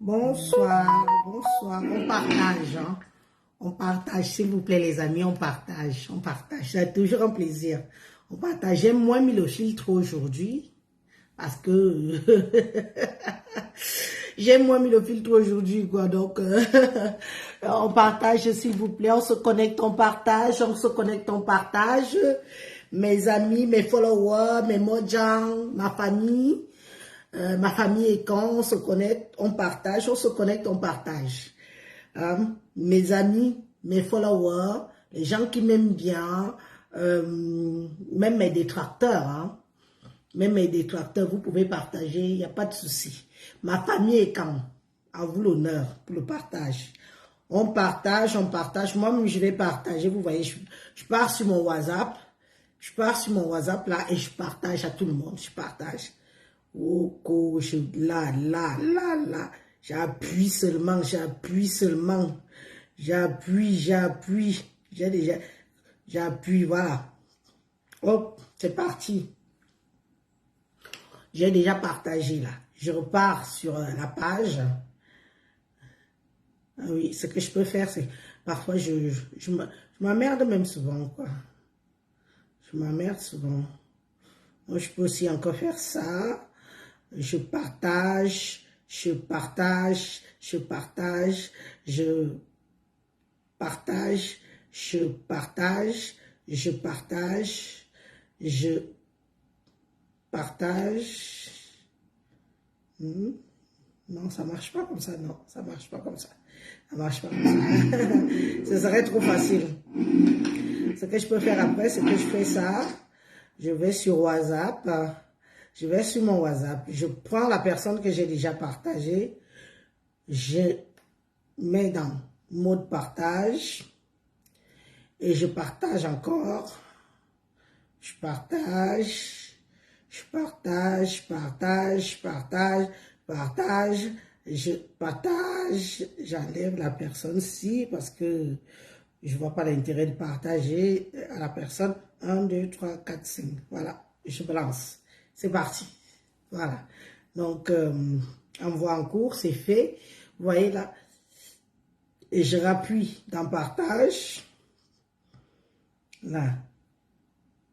Bonsoir, bonsoir, on partage, hein? On partage, s'il vous plaît les amis, on partage, c'est toujours un plaisir. On partage, j'aime moins mis le filtre aujourd'hui, parce que j'aime moins mis le filtre aujourd'hui, quoi, donc on partage s'il vous plaît, on se connecte, on partage, on partage, mes amis, mes followers, mes mojang, ma famille est quand on se connecte, on partage, on se connecte, on partage. Mes amis, mes followers, les gens qui m'aiment bien, même mes détracteurs, hein, même mes détracteurs, vous pouvez partager, il n'y a pas de souci. Ma famille est quand, à vous l'honneur pour le partage. On partage, moi-même je vais partager, vous voyez, je pars sur mon WhatsApp, là et je partage à tout le monde, je partage. Oh, coach, là, j'appuie seulement, j'appuie, voilà. Hop, c'est parti. J'ai déjà partagé là. Je repars sur la page. Ah oui, ce que je peux faire, c'est parfois je m'emmerde même souvent, quoi. Je m'emmerde souvent. Donc, je peux aussi encore faire ça. Je partage, je partage, je partage, je partage, je partage, je partage, je partage. Non, ça marche pas comme ça, non, ça marche pas comme ça. Ça marche pas comme ça. Ce serait trop facile. Ce que je peux faire après, c'est que je fais ça. Je vais sur WhatsApp. Je vais sur mon WhatsApp, je prends la personne que j'ai déjà partagée, je mets dans mode partage et je partage encore. Je partage, j'enlève la personne-ci parce que je vois pas l'intérêt de partager à la personne 1, 2, 3, 4, 5. Voilà, je balance. C'est parti. Voilà. Donc, envoi en cours, c'est fait. Vous voyez là. Et je rappuie dans partage. Là.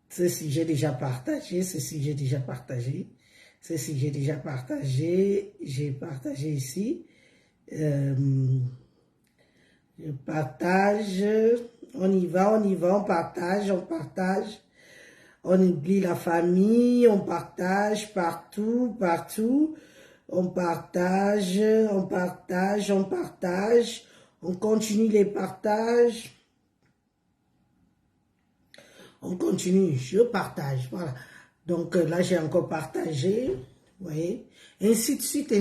Ceci, j'ai déjà partagé. Ceci, j'ai déjà partagé. Ceci, j'ai déjà partagé. J'ai partagé ici. Je partage. On y va, on partage, on partage. On oublie la famille, on partage partout, partout. On partage, on partage, on partage. On continue les partages. On continue, je partage, voilà. Donc là, j'ai encore partagé, vous voyez. Ainsi de suite,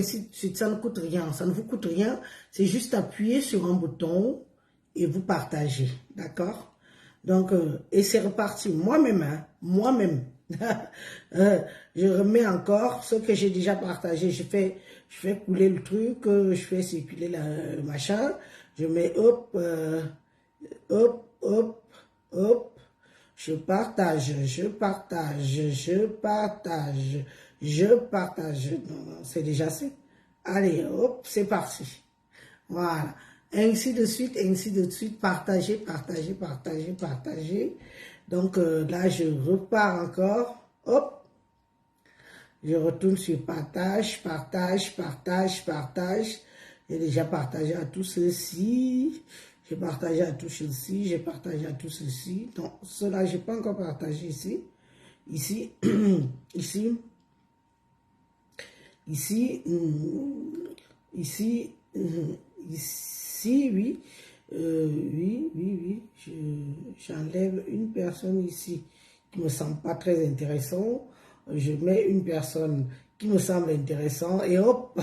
ça ne coûte rien, ça ne vous coûte rien. C'est juste appuyer sur un bouton et vous partagez, d'accord? Donc, et c'est reparti, moi-même, hein, moi-même. Je remets encore ce que j'ai déjà partagé, je fais couler le truc, je fais circuler le machin, je mets hop, hop, hop, je partage, non, c'est déjà assez. Allez, hop, c'est parti. Voilà. Ainsi de suite, partager. Donc là, je repars encore. Hop. Je retourne sur partage. J'ai déjà partagé à tout ceci. J'ai partagé à tout ceci. Donc, cela, je n'ai pas encore partagé ici. Ici, oui. J'enlève une personne ici. qui me semble pas très intéressant. Je mets une personne qui me semble intéressant et hop.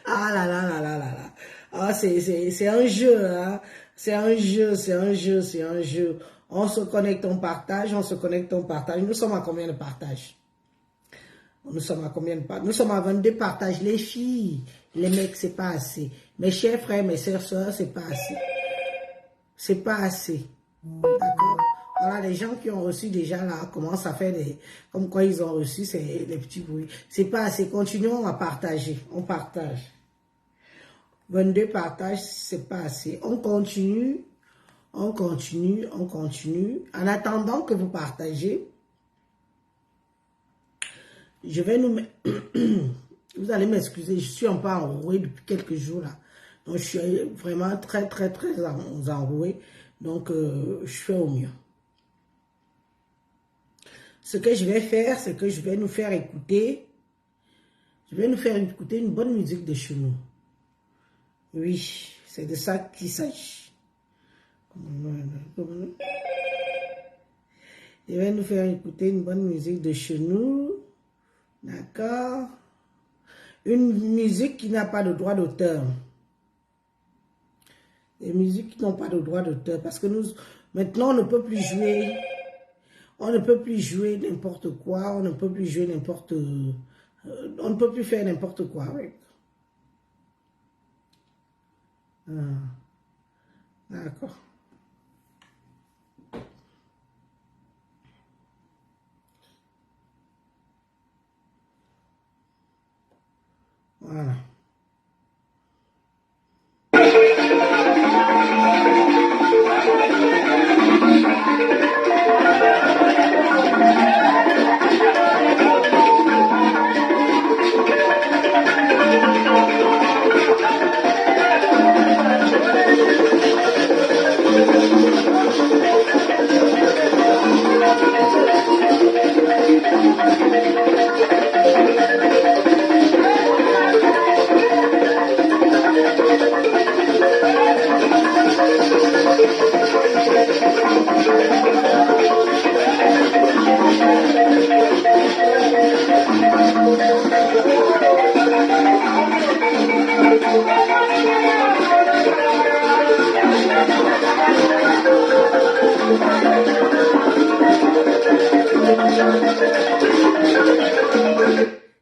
Ah là là là là là là. Ah, c'est un jeu, hein. C'est un jeu, c'est un jeu, c'est un jeu. On se connecte, on partage, on se connecte, on partage. Nous sommes à combien de partages? Nous sommes à combien de partages? Nous sommes à 22 partages. Les filles, les mecs, c'est pas assez. Mes chers frères, mes sœurs, c'est pas assez. C'est pas assez. D'accord? Voilà, les gens qui ont reçu déjà là commencent à faire des... Comme quoi ils ont reçu, c'est les petits bruits. C'est pas assez. Continuons à partager. On partage. 22 partages, c'est pas assez. On continue. On continue. On continue. En attendant que vous partagez, je vais nous mettre... Vous allez m'excuser, je suis un peu enrouée depuis quelques jours là. Donc je suis vraiment très enrouée. Donc je fais au mieux. Ce que je vais faire, c'est que je vais nous faire écouter. Je vais nous faire écouter une bonne musique de chez nous. Oui, c'est de ça qu'il s'agit. Je vais nous faire écouter une bonne musique de chez nous. D'accord? Une musique qui n'a pas de droit d'auteur. Des musiques qui n'ont pas de droit d'auteur. Parce que nous, maintenant, on ne peut plus jouer. On ne peut plus jouer n'importe quoi. On ne peut plus jouer n'importe... on ne peut plus faire n'importe quoi avec. D'accord. Voilà.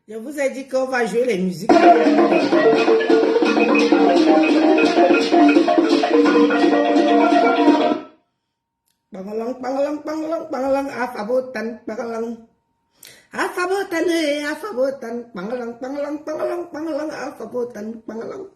Je vous ai dit qu'on va jouer les musiques. Bangalang, bangalang, bangalang, bangalang, afabotan, bangalang. Afabotan, afabotan, bangalang, bangalang, bangalang, bangalang, afabotan, bangalang.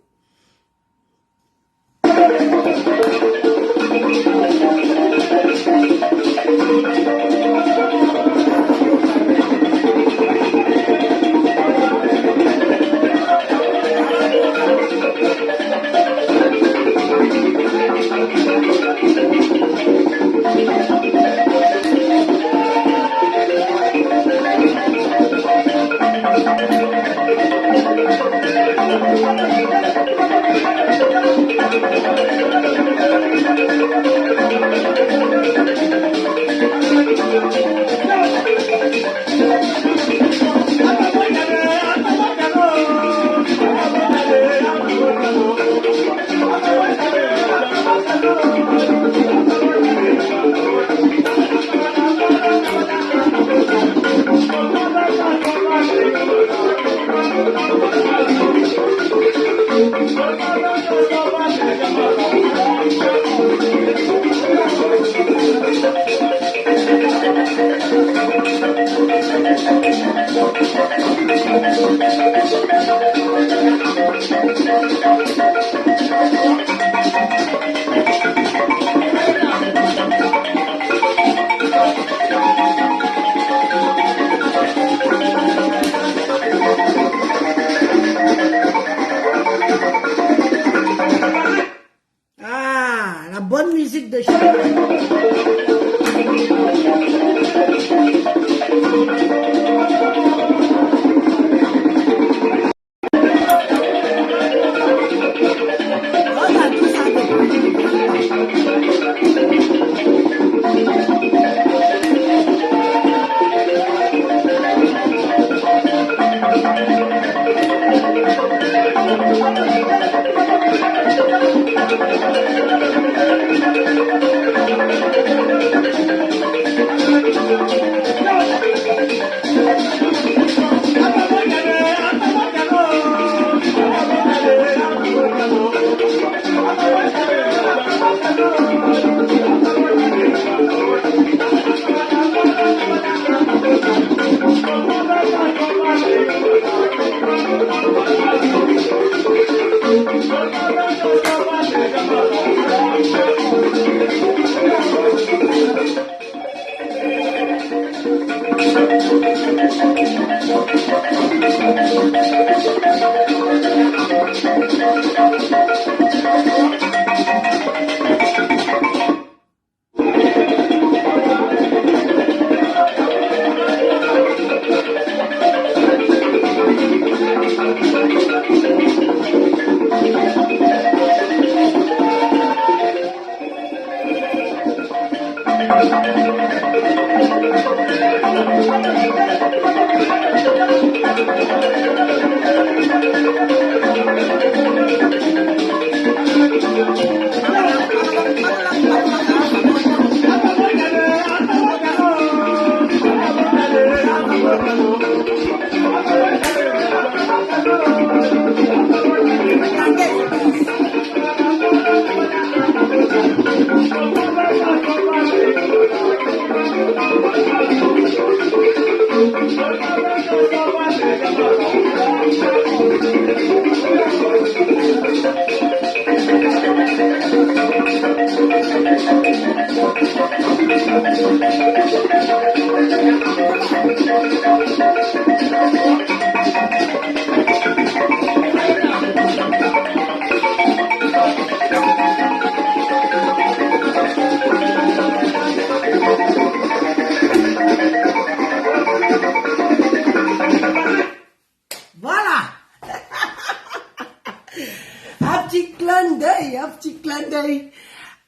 Un petit clin d'œil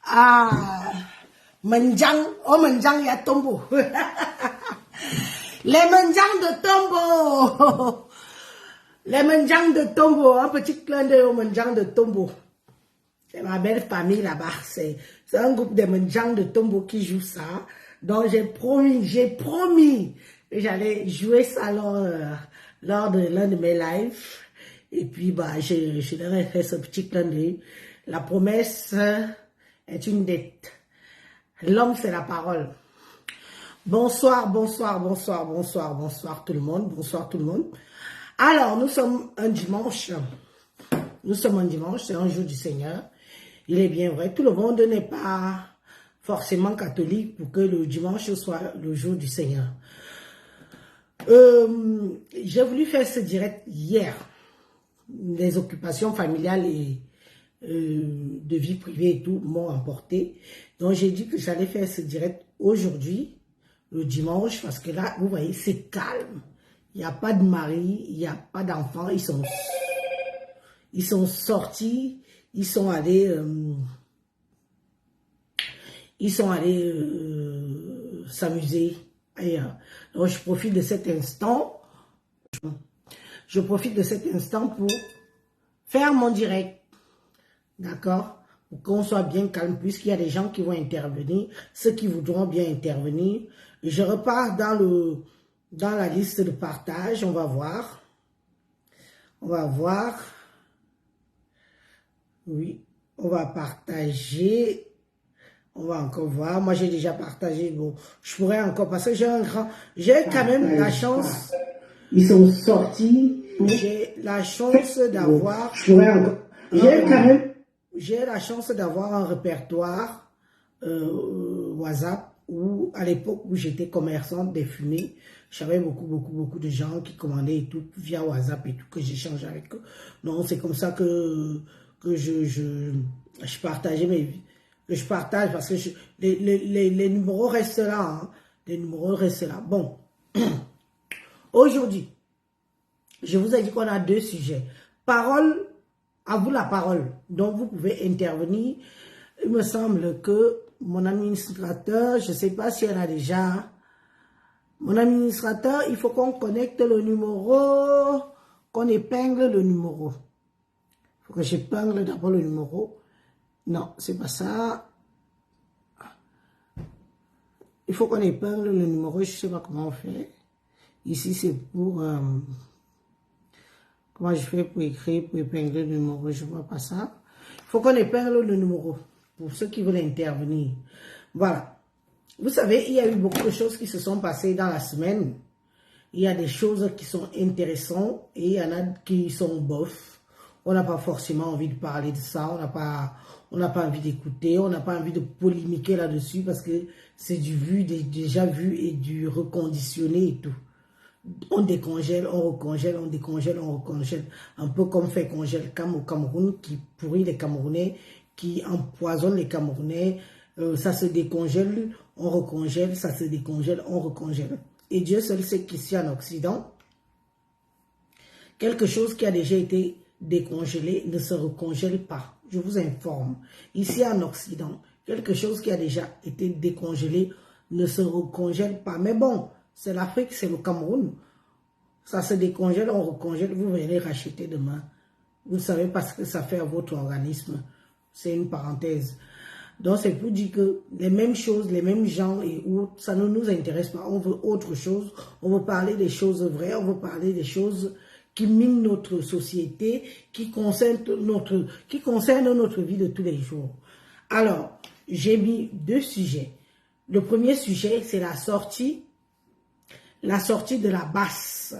à Menjang. Oh, Menjang, il y a Tombo. Les Menjang de Tombo. Les Menjang de Tombo. Un petit clin d'œil aux Menjang de Tombo. C'est ma belle famille là-bas. C'est un groupe de Menjang de Tombo qui joue ça. Donc, j'ai promis que j'allais jouer ça lors de l'un de mes lives. Et puis, bah, je leur ai fait ce petit clin d'œil. La promesse est une dette. L'homme, c'est la parole. Bonsoir, bonsoir, bonsoir, bonsoir, bonsoir tout le monde. Bonsoir tout le monde. Alors, nous sommes un dimanche. Nous sommes un dimanche, c'est un jour du Seigneur. Il est bien vrai. Tout le monde n'est pas forcément catholique pour que le dimanche soit le jour du Seigneur. J'ai voulu faire ce direct hier. Les occupations familiales et de vie privée et tout m'ont emporté. Donc, j'ai dit que j'allais faire ce direct aujourd'hui, le dimanche, parce que là, vous voyez, c'est calme. Il n'y a pas de mari, il n'y a pas d'enfants. Ils sont sortis, ils sont allés s'amuser ailleurs. Donc, je profite de cet instant. Je profite de cet instant pour faire mon direct. D'accord? Pour qu'on soit bien calme, puisqu'il y a des gens qui vont intervenir, ceux qui voudront bien intervenir. Je repars dans la liste de partage, on va voir. On va voir. Oui, on va partager. On va encore voir. Moi, j'ai déjà partagé. Bon, je pourrais encore, parce que j'ai quand même la chance. Ils sont sortis. J'ai la chance d'avoir. J'ai la chance d'avoir un répertoire WhatsApp où, à l'époque où j'étais commerçante des fumées, j'avais beaucoup de gens qui commandaient et tout via WhatsApp et tout, que j'échange avec eux. Donc, c'est comme ça que je partageais je partage parce que les numéros restent là. Hein. Les numéros restent là. Bon. Aujourd'hui, je vous ai dit qu'on a deux sujets. Parole. À vous la parole. Donc, vous pouvez intervenir. Il me semble que mon administrateur, je ne sais pas si elle a déjà... Mon administrateur, il faut qu'on connecte le numéro, qu'on épingle le numéro. Il faut que j'épingle d'abord le numéro. Non, c'est pas ça. Il faut qu'on épingle le numéro, je ne sais pas comment on fait. Ici, c'est pour... comment je fais pour écrire, pour épingler le numéro, je ne vois pas ça. Il faut qu'on épingle le numéro pour ceux qui veulent intervenir. Voilà. Vous savez, il y a eu beaucoup de choses qui se sont passées dans la semaine. Il y a des choses qui sont intéressantes et il y en a qui sont bof. On n'a pas forcément envie de parler de ça, on n'a pas envie d'écouter, on n'a pas envie de polémiquer là-dessus parce que c'est du vu, déjà vu et du reconditionné et tout. On décongèle, on recongèle, on décongèle, on recongèle. Un peu comme fait congèle Cam au Cameroun qui pourrit les Camerounais, qui empoisonne les Camerounais. Ça se décongèle, on recongèle, ça se décongèle, on recongèle. Et Dieu seul sait qu'ici en Occident, quelque chose qui a déjà été décongelé ne se recongèle pas. Je vous informe. Ici en Occident, quelque chose qui a déjà été décongelé ne se recongèle pas. Mais bon, c'est l'Afrique, c'est le Cameroun. Ça se décongèle, on recongèle, vous venez racheter demain. Vous ne savez pas ce que ça fait à votre organisme. C'est une parenthèse. Donc c'est pour dire que les mêmes choses, les mêmes gens et autres, ça ne nous intéresse pas. On veut autre chose. On veut parler des choses vraies, on veut parler des choses qui minent notre société, qui concernent notre vie de tous les jours. Alors, j'ai mis 2 sujets. Le premier sujet, c'est la sortie de la BAS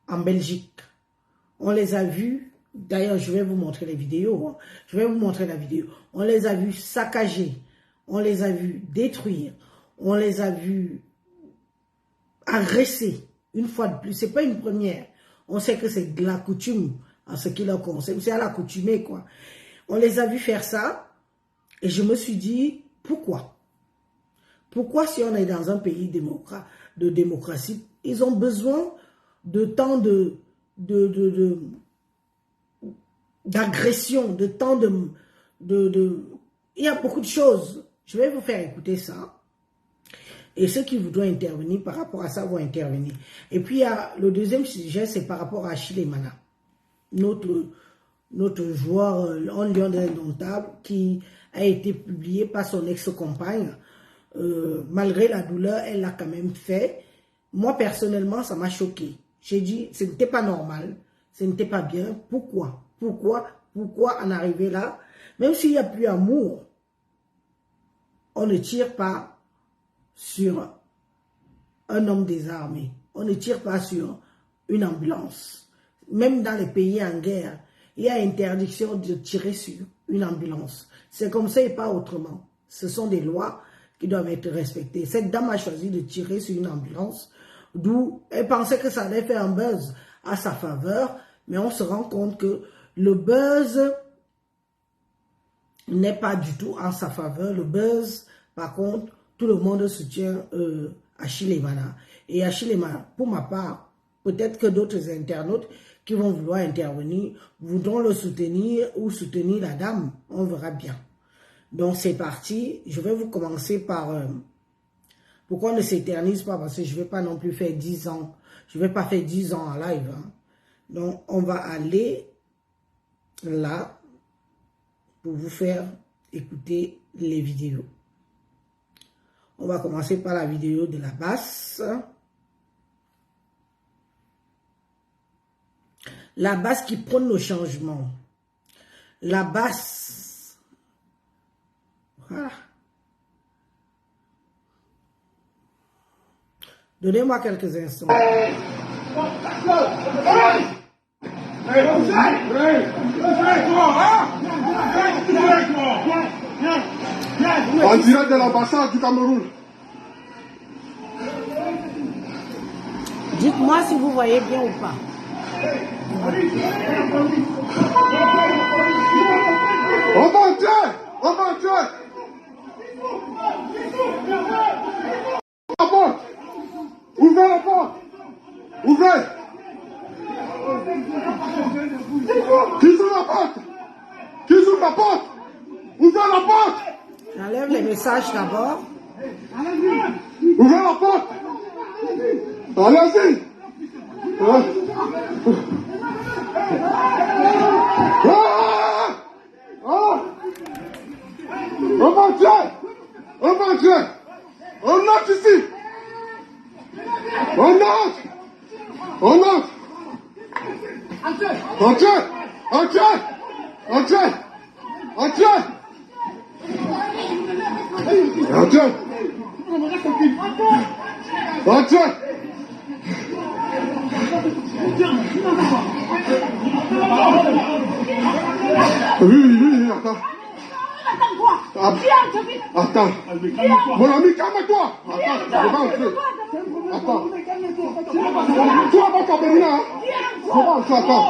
en Belgique. On les a vus, d'ailleurs je vais vous montrer les vidéos, je vais vous montrer la vidéo. On les a vus saccager, on les a vus détruire, on les a vus agresser, une fois de plus. C'est pas une première, on sait que c'est de la coutume en ce qui leur concerne, c'est à l'accoutumée quoi. On les a vus faire ça et je me suis dit, pourquoi? Pourquoi si on est dans un pays de démocratie, ils ont besoin de tant d'agression, de temps il y a beaucoup de choses. Je vais vous faire écouter ça. Et ceux qui voudront intervenir par rapport à ça vont intervenir. Et puis, il y a le deuxième sujet, c'est par rapport à Achille Emana, notre joueur en Lion de l'Indomptable qui a été publié par son ex-compagne. Malgré la douleur, elle l'a quand même fait. Moi, personnellement, ça m'a choqué. J'ai dit, ce n'était pas normal, ce n'était pas bien. Pourquoi en arriver là? Même s'il n'y a plus amour, on ne tire pas sur un homme désarmé. On ne tire pas sur une ambulance. Même dans les pays en guerre, il y a interdiction de tirer sur une ambulance. C'est comme ça et pas autrement. Ce sont des lois qui doivent être respectées. Cette dame a choisi de tirer sur une ambulance, d'où elle pensait que ça allait faire un buzz à sa faveur, mais on se rend compte que le buzz n'est pas du tout en sa faveur. Le buzz, par contre, tout le monde soutient Achille Emana. Et Achille Emana, pour ma part, peut-être que d'autres internautes qui vont vouloir intervenir voudront le soutenir ou soutenir la dame. On verra bien. Donc c'est parti. Je vais vous commencer par... pourquoi on ne s'éternise pas? Parce que je ne vais pas non plus faire 10 ans. Je ne vais pas faire 10 ans en live. Hein. Donc on va aller là pour vous faire écouter les vidéos. On va commencer par la vidéo de la basse. La basse qui prône le changement. La basse. Voilà. Donnez-moi quelques instants. En direct de l'ambassade du Cameroun. Dites-moi si vous voyez bien ou pas. Oh mon Dieu! Oh mon Dieu! La porte! Ouvrez la porte! Ouvrez! Qui ouvre la porte? Qui ouvre la porte? Ouvrez la porte! J'enlève les messages d'abord. Ouvrez la porte! Allez-y! Ah! Ah! Oh mon Dieu! On va entrer. On entre ici. On entre. On entre. Entrez. Entrez. Entrez. Entrez. Entrez. Entrez. Oui, attends. Attends. Mon ami, calme-toi. Attends, je vais entrer. Attends. Tu vas pas t'abonner, hein? Je vais entrer, attends.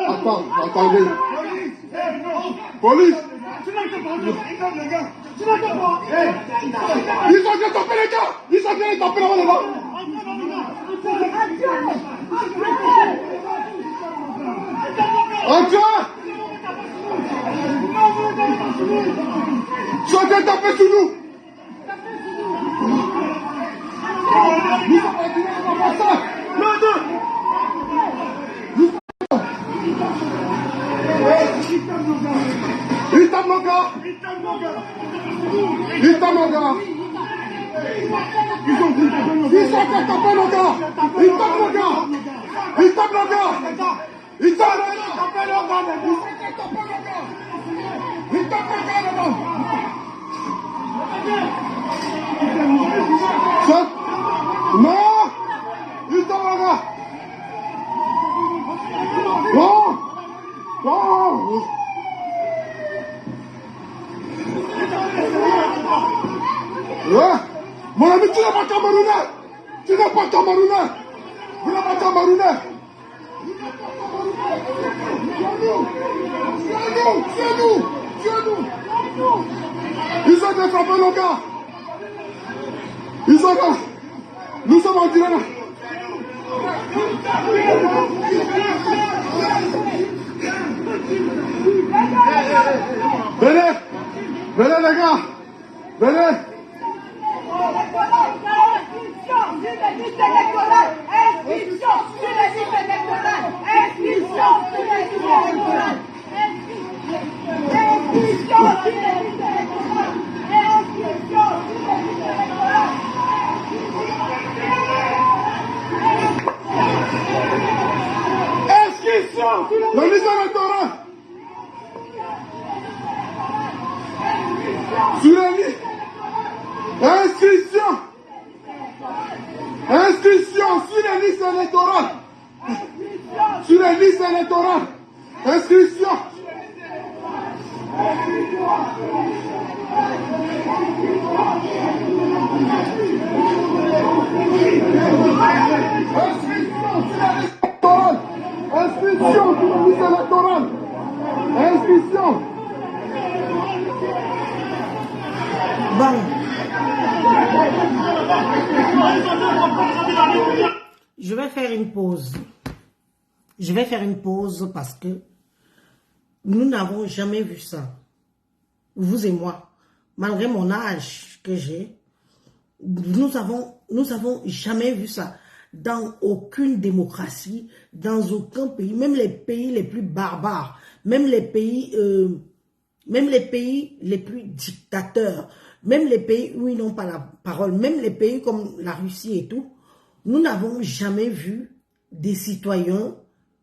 Attends, attendez. Police. Ils ont déjà tapé les gars. Ils ont déjà tapé là-bas, les gars. Entrez. Ils ont déjà tapé sur nous. Il tape mon gars. Il tape mon gars. Ils sont fait taper nos gars. Ils tapent mon gars. Ils tapent nos gars. Ils tapent nos gars. Ils tapent nos gars là-bas. Non. Ils tapent mon gars. Non. Non. Ouais. Mon ami, tu n'es pas Camerounais. Tu n'es pas Camerounais. Vous n'êtes pas Camerounais. C'est nous. Ils ont défrappé nos gars. Ils ont là. Nous sommes en direct. Venez. Venez les gars. Venez. La liste électorale. Sur la liste. Inscription. Inscription sur la liste électorale. Sur la liste électorale. Inscription. Inscription sur la liste électorale. Inscription. Bon. Je vais faire une pause. Je vais faire une pause parce que nous n'avons jamais vu ça. Vous et moi, malgré mon âge que j'ai, nous avons jamais vu ça. Dans aucune démocratie, dans aucun pays, même les pays les plus barbares, même les pays les plus dictateurs, même les pays où ils n'ont pas la parole, même les pays comme la Russie et tout, nous n'avons jamais vu des citoyens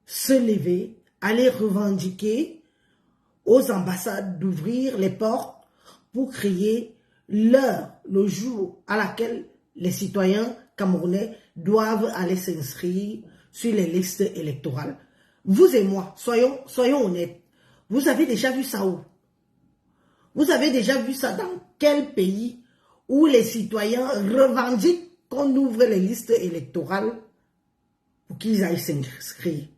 se lever, aller revendiquer aux ambassades d'ouvrir les portes pour créer l'heure, le jour à laquelle les citoyens camerounais doivent aller s'inscrire sur les listes électorales. Vous et moi, soyons honnêtes, vous avez déjà vu ça où? Vous avez déjà vu ça dans quel pays où les citoyens revendiquent qu'on ouvre les listes électorales pour qu'ils aillent s'inscrire?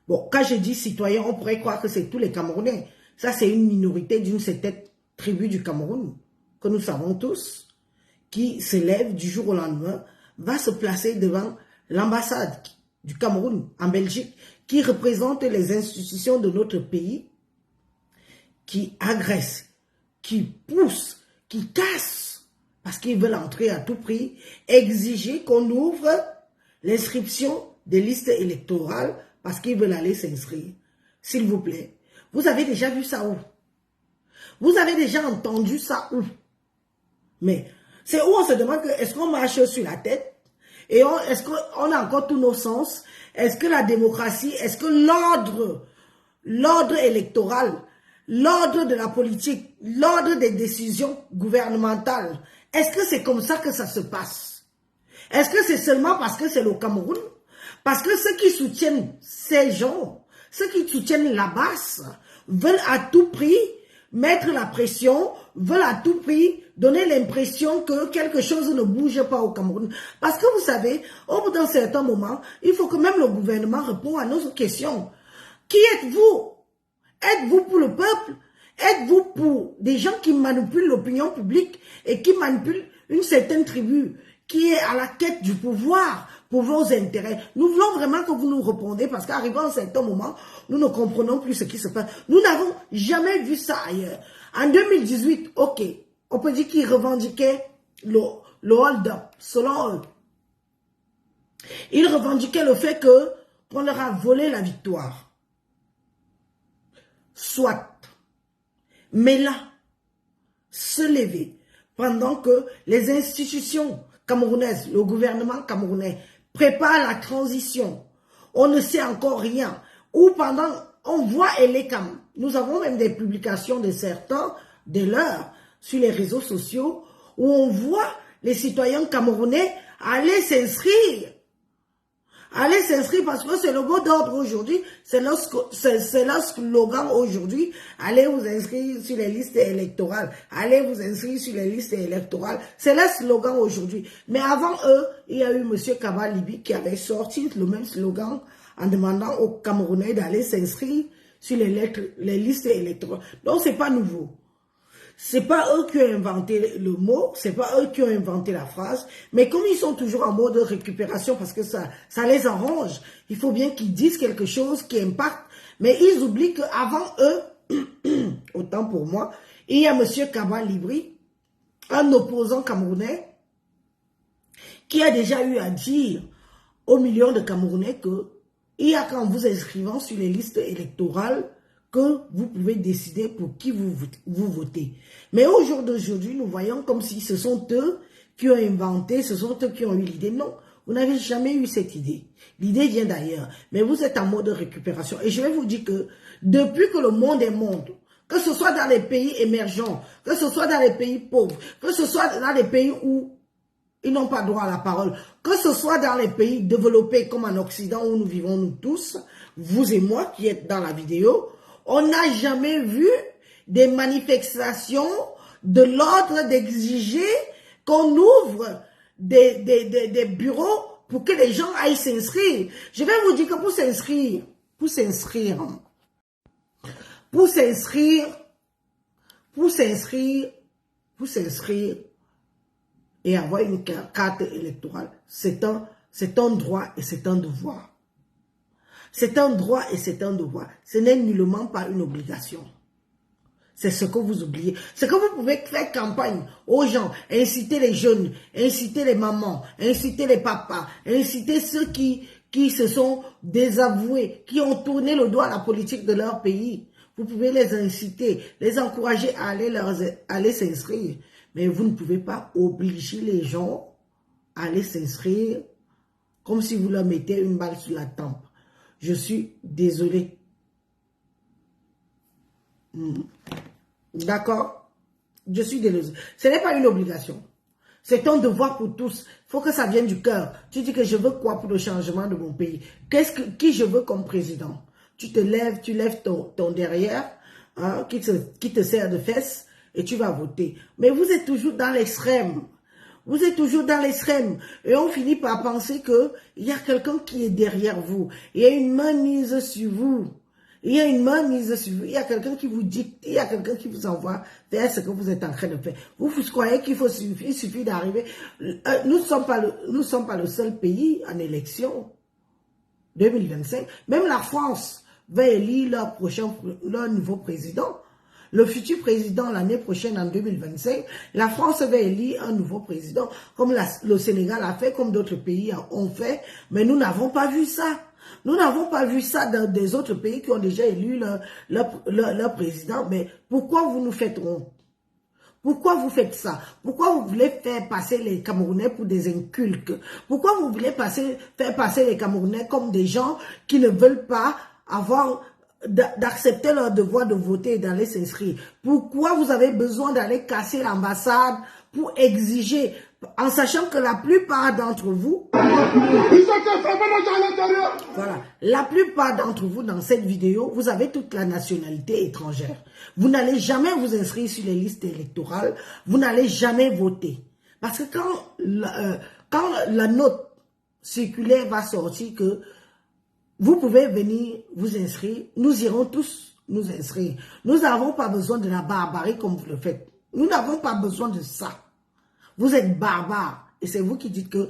Bon, quand je dis citoyens, on pourrait croire que c'est tous les Camerounais. Ça, c'est une minorité d'une certaine tribu du Cameroun, que nous savons tous, qui se lève du jour au lendemain, va se placer devant l'ambassade du Cameroun en Belgique, qui représente les institutions de notre pays, qui agressent, qui poussent, qui cassent, parce qu'ils veulent entrer à tout prix, exiger qu'on ouvre l'inscription des listes électorales parce qu'ils veulent aller s'inscrire. S'il vous plaît, vous avez déjà vu ça où? Vous avez déjà entendu ça où? Mais c'est où on se demande que est-ce qu'on marche sur la tête? Et est-ce qu'on a encore tous nos sens? Est-ce que la démocratie, est-ce que l'ordre électoral, l'ordre de la politique, l'ordre des décisions gouvernementales, est-ce que c'est comme ça que ça se passe? Est-ce que c'est seulement parce que c'est le Cameroun? Parce que ceux qui soutiennent ces gens, ceux qui soutiennent la base, veulent à tout prix mettre la pression, veulent à tout prix donner l'impression que quelque chose ne bouge pas au Cameroun. Parce que vous savez, au bout d'un certain moment, il faut que même le gouvernement réponde à nos questions. Qui êtes-vous? Êtes-vous pour le peuple? Êtes-vous pour des gens qui manipulent l'opinion publique et qui manipulent une certaine tribu qui est à la quête du pouvoir pour vos intérêts? Nous voulons vraiment que vous nous répondiez parce qu'arrivant à un certain moment, nous ne comprenons plus ce qui se passe. Nous n'avons jamais vu ça ailleurs. En 2018, ok, on peut dire qu'ils revendiquaient le hold-up, selon eux. Ils revendiquaient le fait qu'on leur a volé la victoire. Soit. Mais là, se lever pendant que les institutions camerounaises, le gouvernement camerounais prépare la transition, on ne sait encore rien. Ou pendant, on voit Elecam, nous avons même des publications de certains, de leurs, sur les réseaux sociaux, où on voit les citoyens camerounais aller s'inscrire. Allez s'inscrire parce que c'est le mot d'ordre aujourd'hui, c'est leur slogan aujourd'hui. Allez vous inscrire sur les listes électorales. Allez vous inscrire sur les listes électorales. C'est leur slogan aujourd'hui. Mais avant eux, il y a eu M. Kaba Libi qui avait sorti le même slogan en demandant aux Camerounais d'aller s'inscrire sur les listes électorales. Donc c'est pas nouveau. C'est pas eux qui ont inventé le mot, c'est pas eux qui ont inventé la phrase, mais comme ils sont toujours en mode récupération parce que ça les arrange, il faut bien qu'ils disent quelque chose qui impacte, mais ils oublient qu'avant eux, autant pour moi, il y a M. Kaba Libri, un opposant camerounais, qui a déjà eu à dire aux millions de Camerounais que il y a qu'en vous inscrivant sur les listes électorales que vous pouvez décider pour qui vous votez. Mais au jour d'aujourd'hui, nous voyons comme si ce sont eux qui ont inventé, ce sont eux qui ont eu l'idée. Non, vous n'avez jamais eu cette idée. L'idée vient d'ailleurs, mais vous êtes en mode récupération. Et je vais vous dire que depuis que le monde est monde, que ce soit dans les pays émergents, que ce soit dans les pays pauvres, que ce soit dans les pays où ils n'ont pas droit à la parole, que ce soit dans les pays développés comme en Occident où nous vivons nous tous, vous et moi qui êtes dans la vidéo, on n'a jamais vu des manifestations de l'ordre d'exiger qu'on ouvre des bureaux pour que les gens aillent s'inscrire. Je vais vous dire que pour s'inscrire et avoir une carte électorale, c'est un droit et c'est un devoir. C'est un droit et c'est un devoir. Ce n'est nullement pas une obligation. C'est ce que vous oubliez. C'est que vous pouvez faire campagne aux gens, inciter les jeunes, inciter les mamans, inciter les papas, inciter ceux qui se sont désavoués, qui ont tourné le dos à la politique de leur pays. Vous pouvez les inciter, les encourager à aller s'inscrire. Mais vous ne pouvez pas obliger les gens à aller s'inscrire comme si vous leur mettez une balle sur la tempe. Je suis désolé. D'accord? Je suis désolé. Ce n'est pas une obligation. C'est un devoir pour tous. Il faut que ça vienne du cœur. Tu dis que je veux quoi pour le changement de mon pays? Qui je veux comme président? Tu te lèves, tu lèves ton derrière, hein, qui te sert de fesses et tu vas voter. Mais vous êtes toujours dans l'extrême. Vous êtes toujours dans l'extrême. Et on finit par penser qu'il y a quelqu'un qui est derrière vous. Il y a une main mise sur vous. Il y a une main mise sur vous. Il y a quelqu'un qui vous dicte. Il y a quelqu'un qui vous envoie vers ce que vous êtes en train de faire. Vous croyez qu'il suffit d'arriver. Nous ne sommes pas le seul pays en élection 2025. Même la France va élire leur nouveau président. Le futur président l'année prochaine, en 2025, la France va élire un nouveau président, comme le Sénégal a fait, comme d'autres pays ont fait, mais nous n'avons pas vu ça. Nous n'avons pas vu ça dans des autres pays qui ont déjà élu leur président. Mais pourquoi vous nous faites honte? Pourquoi vous faites ça? Pourquoi vous voulez faire passer les Camerounais pour des incultes? Pourquoi vous voulez faire passer les Camerounais comme des gens qui ne veulent pas d'accepter leur devoir de voter et d'aller s'inscrire? Pourquoi vous avez besoin d'aller casser l'ambassade pour exiger, en sachant que la plupart d'entre vous, voilà, la plupart d'entre vous dans cette vidéo, vous avez toute la nationalité étrangère. Vous n'allez jamais vous inscrire sur les listes électorales, vous n'allez jamais voter. Parce que quand la note circulaire va sortir que vous pouvez venir vous inscrire, nous irons tous nous inscrire. Nous n'avons pas besoin de la barbarie comme vous le faites. Nous n'avons pas besoin de ça. Vous êtes barbares. Et c'est vous qui dites que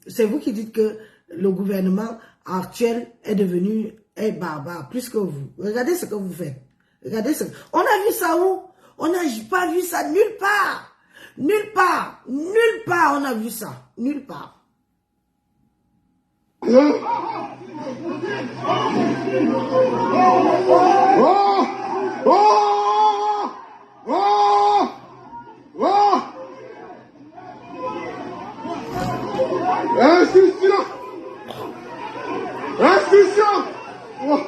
c'est vous qui dites que le gouvernement actuel est barbare, plus que vous. Regardez ce que vous faites. Regardez ce. On a vu ça où? On n'a pas vu ça nulle part. Nulle part. Nulle part on a vu ça. Nulle part. Oh! Oh! Oh! Oh! Institution! Institution! Oh!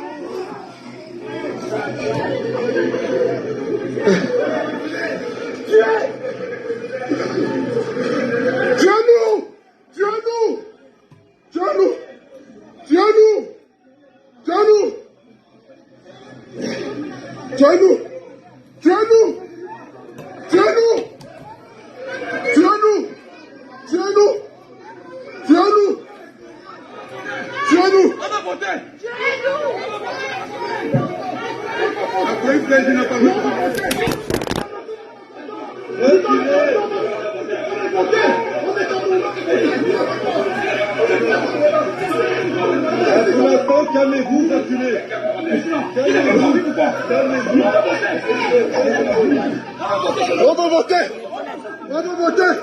Dieu-nous! Dieu-nous! Dieu-nous! Dieu-nous! Dieu-nous! Dieu-nous! Dieu-nous! Dieu-nous! Dieu-nous! Dieu-nous! Dieu-nous! Dieu-nous! On va voter! Après, il n'a pas voté. Calmez-vous, reculez. Calmez-vous. On va voter. On va voter.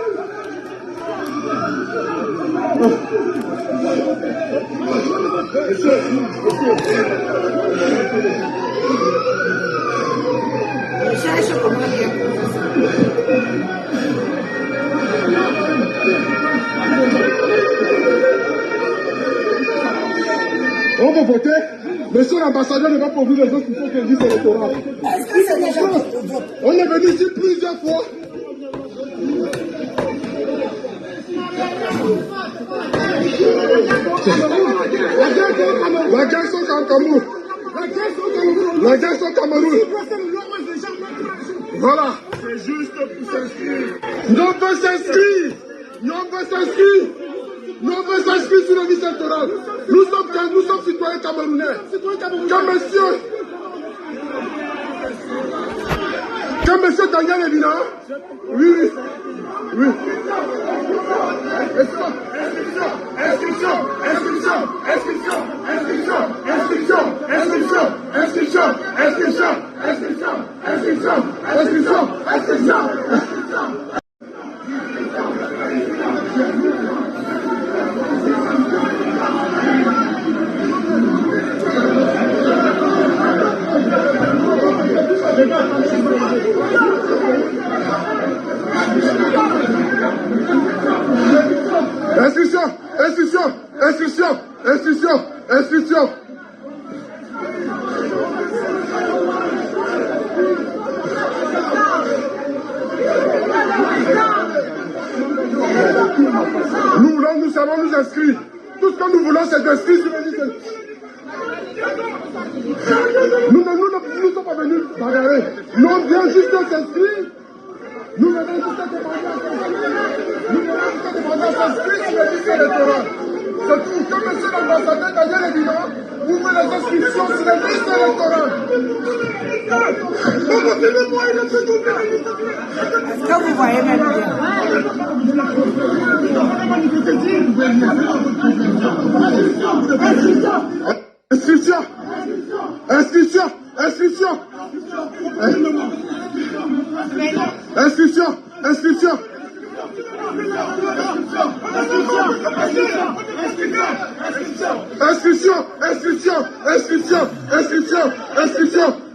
On va voter. Monsieur l'ambassadeur ne va pas ouvrir les autres qui font qu'elle dise électoral. On est venu ici plusieurs fois. La guerre sont au Cameroun. La guerre sont au Cameroun. Voilà. C'est juste pour s'inscrire. Non, on veut s'inscrire. Non, on veut s'inscrire. Nous on veut s'inscrire sur le liste électorale. Nous sommes citoyens camerounais. Quand monsieur Daniel est venu, oui. Inscription. Nous savons nous inscrire. Tout ce que nous voulons, c'est d'inscrire sur le liste. Nous ne sommes pas venus bagarrer. Nous on vient juste s'inscrire. Nous venons juste demander à s'inscrire sur le liste électorale. C'est tout. Comme monsieur l'ambassadeur Daniel est vivant, ouvrez les inscriptions sur la liste électorale. Est-ce que vous voyez même Inscription.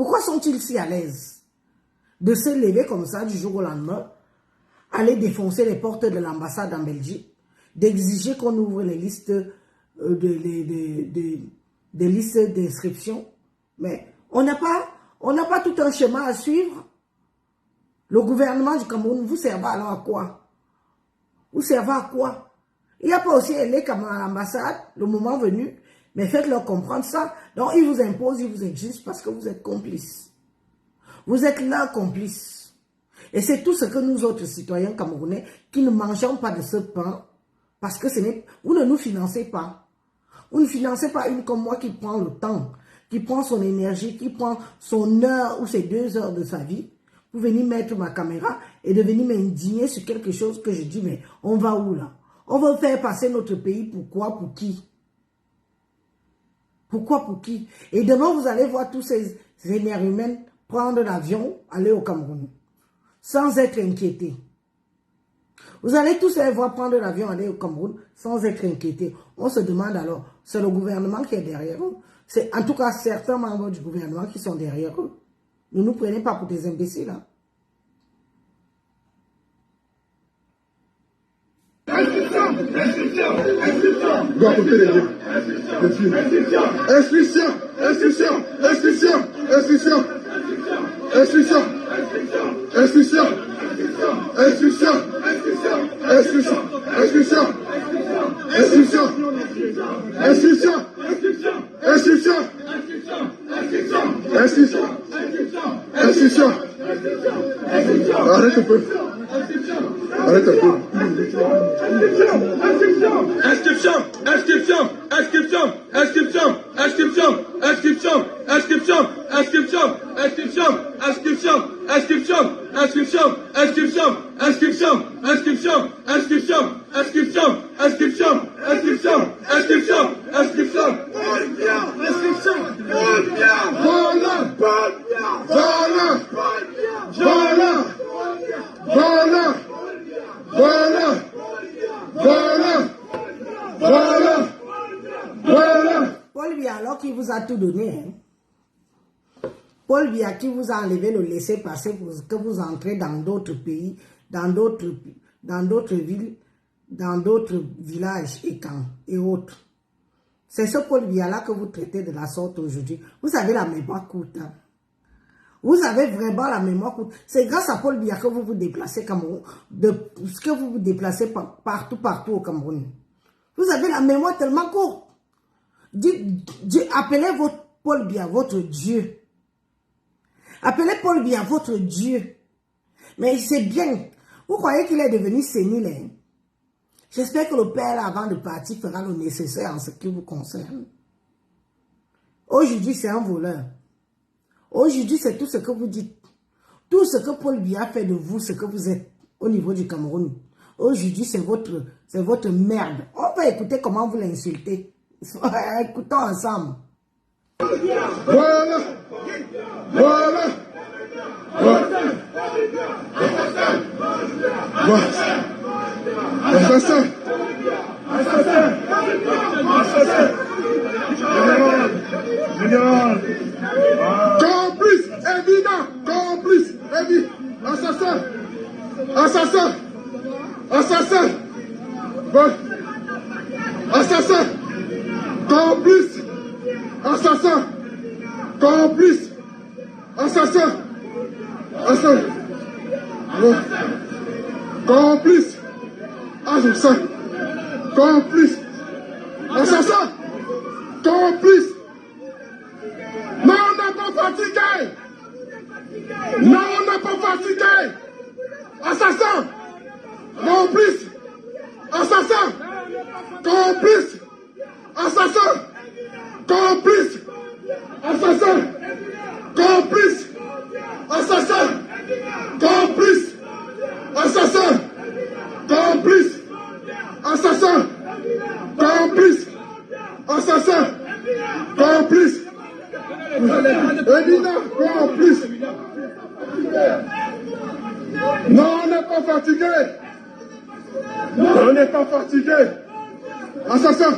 Pourquoi sont-ils si à l'aise de se lever comme ça du jour au lendemain, aller défoncer les portes de l'ambassade en Belgique, d'exiger qu'on ouvre les listes des listes d'inscription? Mais on n'a pas tout un schéma à suivre. Le gouvernement du Cameroun, vous servez alors à quoi? Vous servez à quoi? Il n'y a pas aussi les Cameroun à l'ambassade, le moment venu, mais faites-leur comprendre ça. Donc, ils vous imposent, ils vous exigent parce que vous êtes complices. Vous êtes leurs complices. Et c'est tout ce que nous autres citoyens camerounais qui ne mangeons pas de ce pain, parce que vous ne nous financez pas. Vous ne financez pas une comme moi qui prend le temps, qui prend son énergie, qui prend son heure ou ses 2 heures de sa vie pour venir mettre ma caméra et de venir m'indigner sur quelque chose que je dis, mais on va où là? On veut faire passer notre pays, pourquoi? Pour qui? Pourquoi? Pour qui? Et demain, vous allez voir tous ces énergumènes prendre l'avion, aller au Cameroun, sans être inquiétés. Vous allez tous les voir prendre l'avion, aller au Cameroun, sans être inquiétés. On se demande alors, c'est le gouvernement qui est derrière eux. C'est en tout cas certains membres du gouvernement qui sont derrière eux. Ne nous prenez pas pour des imbéciles. Hein. Arrête un peu. Arrête un peu. Paul Biya, alors qu'il vous a tout donné, hein. Paul Biya qui vous a enlevé le laissez-passer pour que vous entrez dans d'autres pays, dans d'autres villes, dans d'autres villages et camps et autres. C'est ce Paul Biya-là que vous traitez de la sorte aujourd'hui. Vous avez la mémoire courte. Hein. Vous avez vraiment la mémoire courte. C'est grâce à Paul Biya que vous vous déplacez Cameroun, que vous vous déplacez partout au Cameroun. Vous avez la mémoire tellement courte. Appelez votre Paul Biya votre Dieu. Appelez Paul Biya votre Dieu. Mais c'est bien. Vous croyez qu'il est devenu sénile, hein? J'espère que le Père, avant de partir, fera le nécessaire en ce qui vous concerne. Aujourd'hui, c'est un voleur. Aujourd'hui, c'est tout ce que vous dites. Tout ce que Paul Biya fait de vous, ce que vous êtes au niveau du Cameroun. Aujourd'hui, c'est votre merde. On va écouter comment vous l'insultez. Écoutons ensemble. Voilà. Voilà. Assassin. Assassin. Assassin. Général. Complice, évident. Complice, évident. Assassin. Assassin. Assassin. Assassin. Complice. Assassin. Complice. Assassin. Assassin. Complice. Assassin. Complice. Assassin. Complice. Non, on n'est pas fatigué. Non, on n'est pas fatigué. Assassin. Complice. Assassin. Complice. Assassin. Complice. Assassin. Complice. Assassin. Complice. Assassin. Complice. Assassin. Complice. Assassin. Complice. Évident, complice. Non, on n'est pas fatigué. Non, on n'est pas fatigué. Assassin.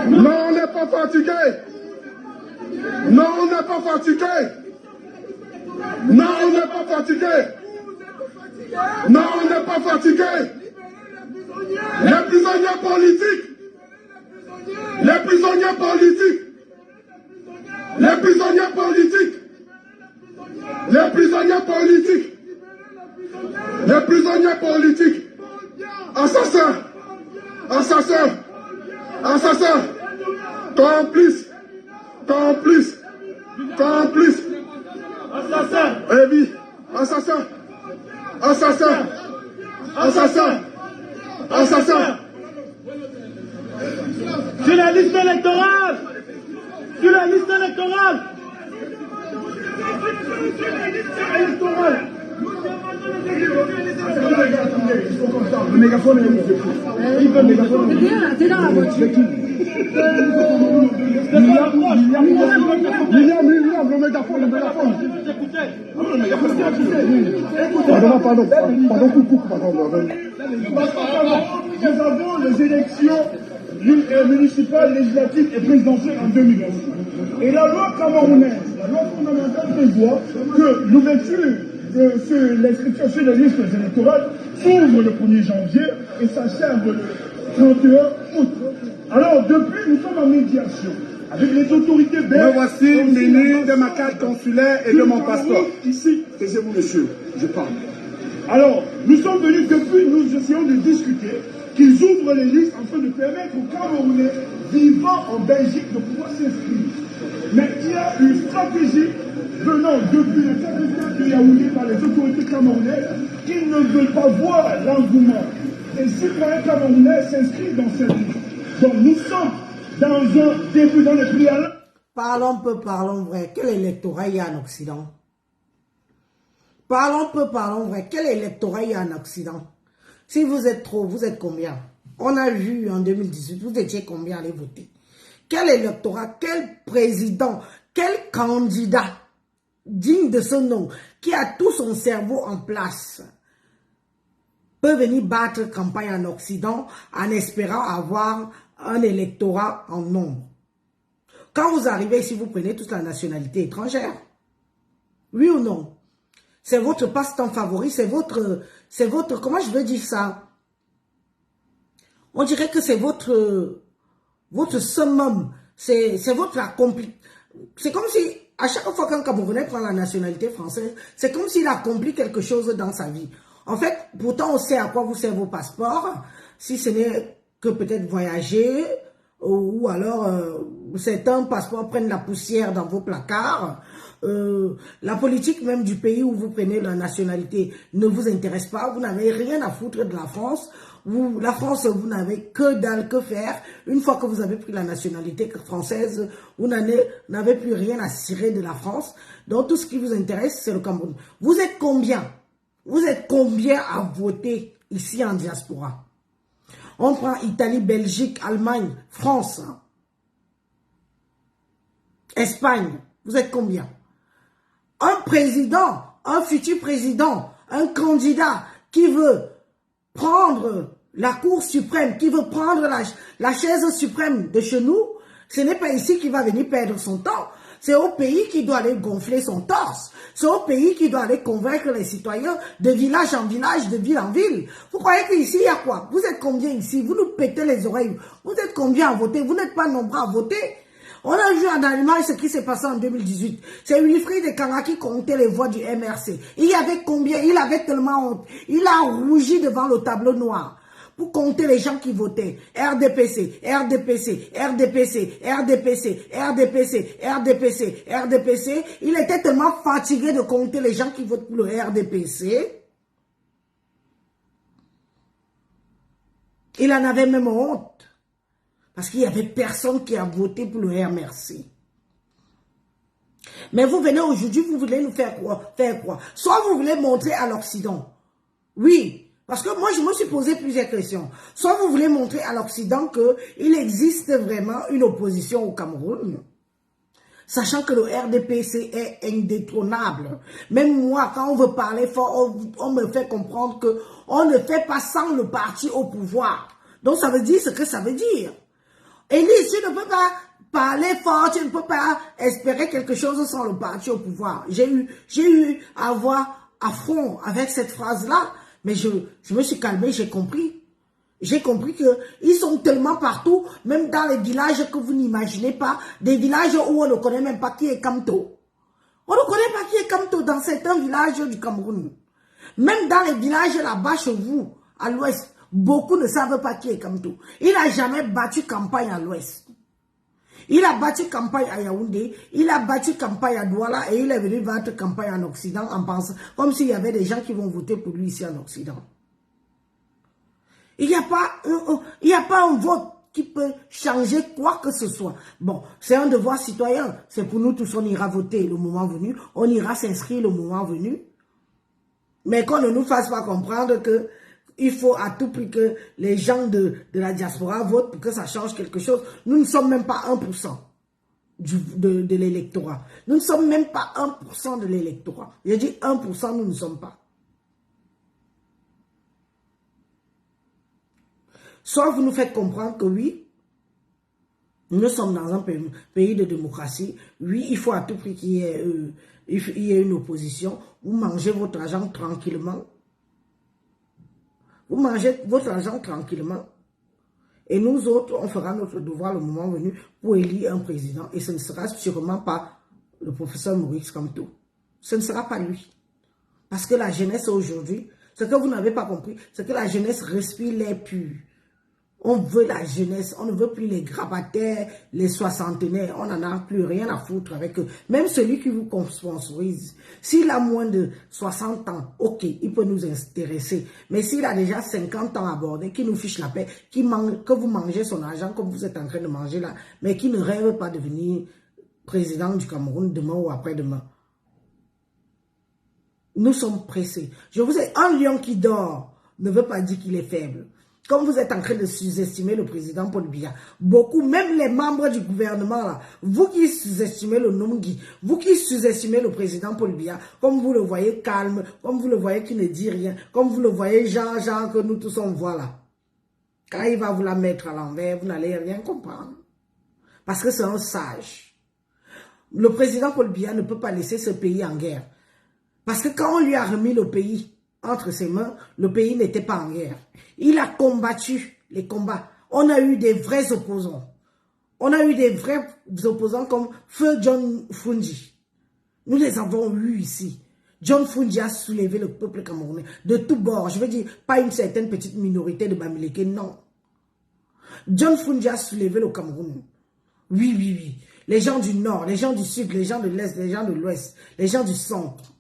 Non, on n'est pas fatigué. Non, on n'est pas fatigué. Non, on n'est pas fatigué. Non, on n'est pas fatigué. Les prisonniers politiques. Les prisonniers politiques. Les prisonniers politiques. Les prisonniers politiques. Les prisonniers politiques. Assassins. Assassins. Assassins. Complices. Complices. Complices. Assassin. Eh oui. Assassin. Assassin. Assassin. Assassin. Sur la liste électorale. Sur la liste électorale. Le mégaphone est où? T'es dans la voiture. William, le mégaphone. Pardon, coucou. Nous avons les élections municipales, législatives et présidentielles en 2020. Et la loi camerounaise, la loi fondamentale prévoit que l'ouverture de l'inscription sur les listes électorales s'ouvre le 1er janvier et s'achève le 31 août. Alors, depuis, nous sommes en médiation avec les autorités belges. Me voici muni de ma carte consulaire et de mon passeport. Ici. Taisez-vous, monsieur, je parle. Alors, nous sommes venus depuis, nous essayons de discuter qu'ils ouvrent les listes afin de permettre aux Camerounais vivant en Belgique de pouvoir s'inscrire. Mais il y a une stratégie venant depuis le capitale de Yaoundé par les autorités camerounaises qui ne veulent pas voir l'engouement des citoyens camerounais s'inscrire dans cette liste. Donc nous sommes dans un début dans les préalables. Parlons peu, parlons vrai. Quel électorat il y a en Occident? Parlons peu, parlons vrai. Quel électorat il y a en Occident? Si vous êtes trop, vous êtes combien? On a vu en 2018, vous étiez combien à aller voter? Quel électorat, quel président, quel candidat digne de ce nom, qui a tout son cerveau en place, peut venir battre campagne en Occident en espérant avoir un électorat en nombre? Quand vous arrivez ici, vous prenez toute la nationalité étrangère. Oui ou non? C'est votre passe-temps favori, c'est votre, comment je veux dire ça? On dirait que c'est votre summum, c'est votre accompli. C'est comme si, à chaque fois qu'un Camerounais prend la nationalité française, c'est comme s'il accomplit quelque chose dans sa vie. En fait, pourtant, on sait à quoi vous sert vos passeports, si ce n'est que peut-être voyager, ou alors certains passeports prennent la poussière dans vos placards. La politique même du pays où vous prenez la nationalité ne vous intéresse pas, vous n'avez rien à foutre de la France. La France, vous n'avez que dalle, que faire. Une fois que vous avez pris la nationalité française, vous n'avez plus rien à cirer de la France. Donc tout ce qui vous intéresse, c'est le Cameroun. Vous êtes combien? Vous êtes combien à voter ici en diaspora? On prend Italie, Belgique, Allemagne, France, Espagne. Vous êtes combien? Un président, un futur président, un candidat qui veut prendre la Cour suprême, qui veut prendre la chaise suprême de chez nous, ce n'est pas ici qu'il va venir perdre son temps. C'est au pays qui doit aller gonfler son torse. C'est au pays qui doit aller convaincre les citoyens de village en village, de ville en ville. Vous croyez qu'ici, il y a quoi? Vous êtes combien ici? Vous nous pétez les oreilles. Vous êtes combien à voter? Vous n'êtes pas nombreux à voter. On a vu en Allemagne ce qui s'est passé en 2018. C'est Wilfried Kanga qui comptait les voix du MRC. Il y avait combien? Il avait tellement honte. Il a rougi devant le tableau noir pour compter les gens qui votaient. RDPC, RDPC, RDPC, RDPC, RDPC, RDPC, RDPC. Il était tellement fatigué de compter les gens qui votent pour le RDPC. Il en avait même honte. Parce qu'il n'y avait personne qui a voté pour le MRC. Mais vous venez aujourd'hui, vous voulez nous faire quoi? Soit vous voulez montrer à l'Occident. Oui, parce que moi je me suis posé plusieurs questions. Soit vous voulez montrer à l'Occident qu'il existe vraiment une opposition au Cameroun. Sachant que le RDPC est indétrônable. Même moi, quand on veut parler fort, on me fait comprendre qu'on ne fait pas sans le parti au pouvoir. Donc ça veut dire ce que ça veut dire. Élise, tu ne peux pas parler fort, tu ne peux pas espérer quelque chose sans le parti au pouvoir. J'ai eu à voir à fond avec cette phrase-là, mais je me suis calmé, j'ai compris. J'ai compris qu'ils sont tellement partout, même dans les villages que vous n'imaginez pas, des villages où on ne connaît même pas qui est Kamto. On ne connaît pas qui est Kamto dans certains villages du Cameroun. Même dans les villages là-bas chez vous, à l'ouest, beaucoup ne savent pas qui est Kamto. Il n'a jamais battu campagne à l'ouest. Il a battu campagne à Yaoundé, il a battu campagne à Douala et il est venu battre campagne en Occident en pensant, comme s'il y avait des gens qui vont voter pour lui ici en Occident. Il n'y a pas un vote qui peut changer quoi que ce soit. Bon, c'est un devoir citoyen. C'est pour nous tous, on ira voter le moment venu. On ira s'inscrire le moment venu. Mais qu'on ne nous fasse pas comprendre que il faut à tout prix que les gens de la diaspora votent pour que ça change quelque chose. Nous ne sommes même pas 1% de l'électorat. Nous ne sommes même pas 1% de l'électorat. J'ai dit 1%, nous ne sommes pas. Soit vous nous faites comprendre que oui, nous sommes dans un pays de démocratie. Oui, il faut à tout prix qu'il y ait une opposition. Vous mangez votre argent tranquillement. Vous mangez votre argent tranquillement. Et nous autres, on fera notre devoir le moment venu pour élire un président. Et ce ne sera sûrement pas le professeur Maurice Kamto. Ce ne sera pas lui. Parce que la jeunesse aujourd'hui, ce que vous n'avez pas compris, c'est que la jeunesse respire l'air pur. On veut la jeunesse, on ne veut plus les grabataires, les soixantenaires, on n'en a plus rien à foutre avec eux. Même celui qui vous sponsorise, s'il a moins de 60 ans, ok, il peut nous intéresser. Mais s'il a déjà 50 ans abordé, qui nous fiche la paix, que vous mangez son argent comme vous êtes en train de manger là, mais qui ne rêve pas de devenir président du Cameroun demain ou après-demain. Nous sommes pressés. Je vous ai, un lion qui dort ne veut pas dire qu'il est faible. Comme vous êtes en train de sous-estimer le président Paul Biya, beaucoup, même les membres du gouvernement, là, vous qui sous-estimez le Nungi, vous qui sous-estimez le président Paul Biya, comme vous le voyez calme, comme vous le voyez qui ne dit rien, comme vous le voyez genre que nous tous on voit là. Quand il va vous la mettre à l'envers, vous n'allez rien comprendre. Parce que c'est un sage. Le président Paul Biya ne peut pas laisser ce pays en guerre. Parce que quand on lui a remis le pays entre ses mains, le pays n'était pas en guerre. Il a combattu les combats. On a eu des vrais opposants. On a eu des vrais opposants comme Feu John Fungi. Nous les avons eus ici. John Fungi a soulevé le peuple camerounais de tous bords. Je veux dire, pas une certaine petite minorité de Bamileke, non. John Fungi a soulevé le Cameroun. Oui, oui, oui. Les gens du nord, les gens du sud, les gens de l'est, les gens de l'ouest, les gens du centre.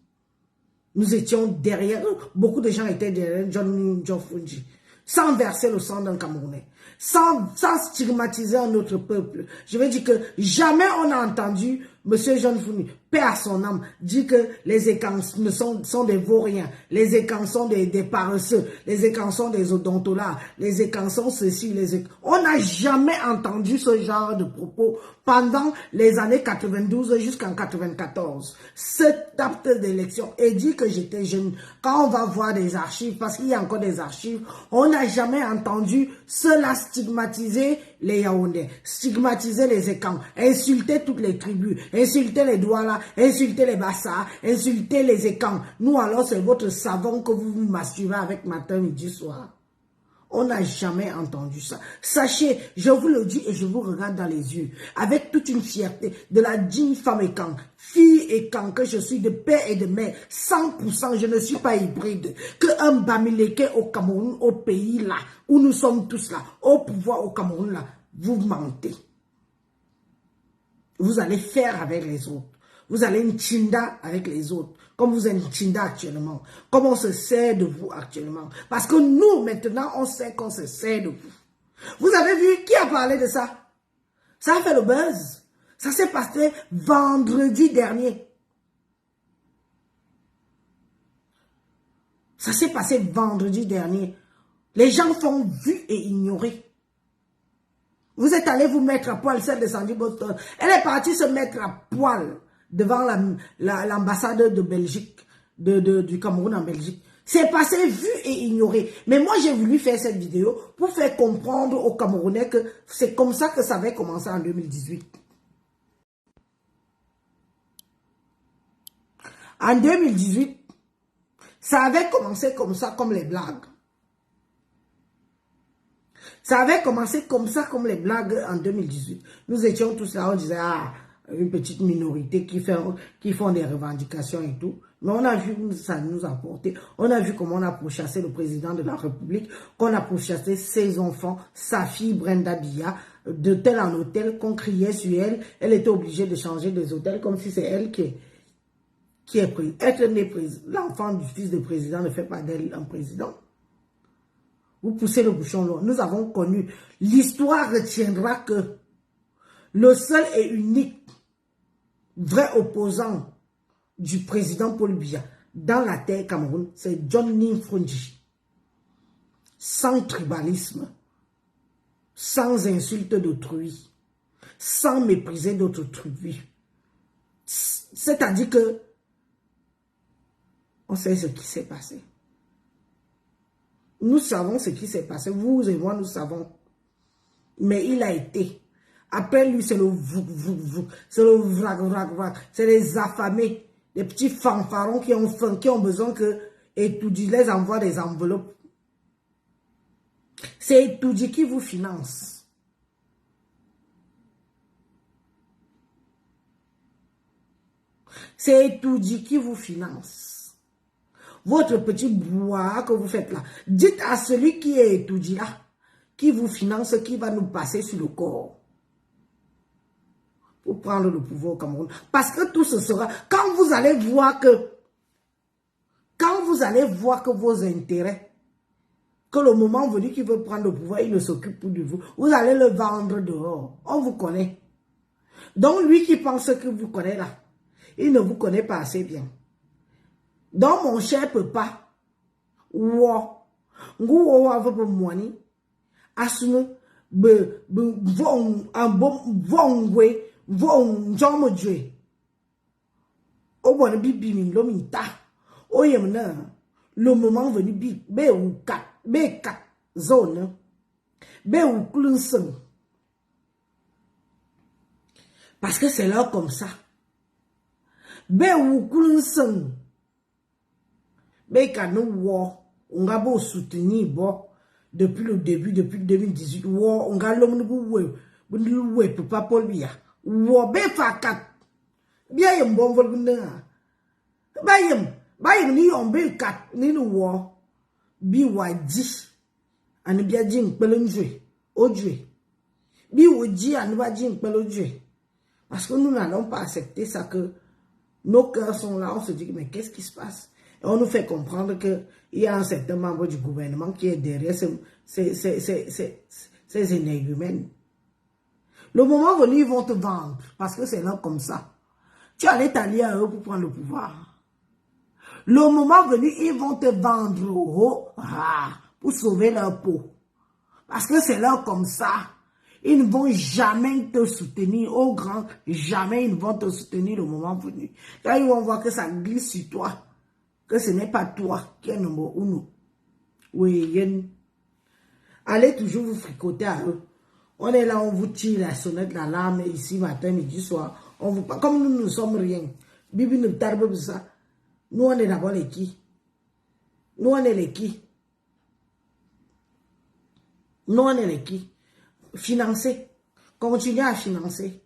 Nous étions derrière eux. Beaucoup de gens étaient derrière John Fungi. Sans verser le sang d'un Camerounais. Sans stigmatiser un autre peuple. Je veux dire que jamais on a entendu M. John Fungi, paix à son âme, dit que les Ekans sont des vauriens. Les Ekans sont des paresseux. Les Ekans sont des odontolas. Les Ekans sont ceci. On n'a jamais entendu ce genre de propos pendant les années 92 jusqu'en 94. Cette date d'élection est dit que j'étais jeune. Quand on va voir des archives, parce qu'il y a encore des archives, on n'a jamais entendu cela stigmatiser les Yaoundés, stigmatiser les Ekans, insulter toutes les tribus, insulter les Douala, insulter les Bassa, insulter les Ekans. Nous alors c'est votre savon que vous vous masturbez avec matin, midi, soir. On n'a jamais entendu ça. Sachez, je vous le dis et je vous regarde dans les yeux, avec toute une fierté de la digne femme Ekan, fille Ekan, que je suis de père et de mère, 100%, je ne suis pas hybride, que un Bamileke au Cameroun, au pays là, où nous sommes tous là, au pouvoir au Cameroun là, vous mentez. Vous allez faire avec les autres. Vous allez une chinda avec les autres. Comme vous êtes une chinda actuellement. Comme on se sert de vous actuellement. Parce que nous, maintenant, on sait qu'on se sert de vous. Vous avez vu qui a parlé de ça? Ça a fait le buzz. Ça s'est passé vendredi dernier. Ça s'est passé vendredi dernier. Les gens font vu et ignorer. Vous êtes allé vous mettre à poil, celle de Sandy Boston. Elle est partie se mettre à poil devant l'ambassade de Belgique, du Cameroun en Belgique. C'est passé vu et ignoré. Mais moi, j'ai voulu faire cette vidéo pour faire comprendre aux Camerounais que c'est comme ça que ça avait commencé en 2018. En 2018, ça avait commencé comme ça, comme les blagues. Ça avait commencé comme ça, comme les blagues en 2018. Nous étions tous là, on disait, ah, une petite minorité qui font des revendications et tout. Mais on a vu où ça nous a porté. On a vu comment on a pourchassé le président de la République, qu'on a pourchassé ses enfants, sa fille Brenda Biya, d'hôtel en hôtel, qu'on criait sur elle. Elle était obligée de changer des hôtels comme si c'est elle qui est prise. Être né l'enfant du fils de président ne fait pas d'elle un président. Vous poussez le bouchon loin. Nous avons connu. L'histoire retiendra que le seul et unique vrai opposant du président Paul Biya dans la terre Cameroun, c'est John Nimfronji. Sans tribalisme, sans insulte d'autrui, sans mépriser d'autrui. C'est-à-dire que on sait ce qui s'est passé. Nous savons ce qui s'est passé. Vous et moi, nous savons. Mais il a été. Après lui, c'est le vous. C'est le vrac. C'est les affamés. Les petits fanfarons qui ont besoin que Etoudi les envoie des enveloppes. C'est Etoudi qui vous finance. C'est Etoudi qui vous finance. Votre petit bois que vous faites là. Dites à celui qui est Etoudi là, qui vous finance, qui va nous passer sur le corps. Pour prendre le pouvoir au Cameroun. Parce que tout ce sera, quand vous allez voir que vos intérêts, que le moment venu qu'il veut prendre le pouvoir, il ne s'occupe plus de vous, vous allez le vendre dehors. On vous connaît. Donc lui qui pense que vous connaît là, il ne vous connaît pas assez bien. Donc mon cher papa, von jomo dwe o bon bibi min lo min ta o yem na le moment venu bi be ou kat zone be ou klunsen parce que c'est là comme ça be ou klunsen be kanu wo on ga bo soutenir bo depuis le début, depuis 2018 wo on ga lom nu we papa Paul Biya wo be fakat bia yem bon vol bunda bayem ni on be kat ni no wo bi waji ani bia ji npele njwe ojwe bi woji ani ba ji npele ojwe parce que nous n'allons pas accepter ça que nos cœurs sont là, on se dit mais qu'est-ce qui se passe et on nous fait comprendre que il y a un certain membre du gouvernement qui est derrière ces énergumènes. Le moment venu, ils vont te vendre. Parce que c'est là comme ça. Tu allais t'allier à eux pour prendre le pouvoir. Le moment venu, ils vont te vendre pour sauver leur peau. Parce que c'est là comme ça. Ils ne vont jamais te soutenir. Au grand, jamais ils ne vont te soutenir le moment venu. Quand ils vont voir que ça glisse sur toi, que ce n'est pas toi qui est numéro 1. Oui, allez toujours vous fricoter à eux. On est là, on vous tire la sonnette d'alarme ici matin, midi, soir. On vous, comme nous ne sommes rien. Bibi ne tarbe pas ça. Nous, on est d'abord les qui? Nous, on est les qui? Nous, on est les qui? Financer. Continuez à financer.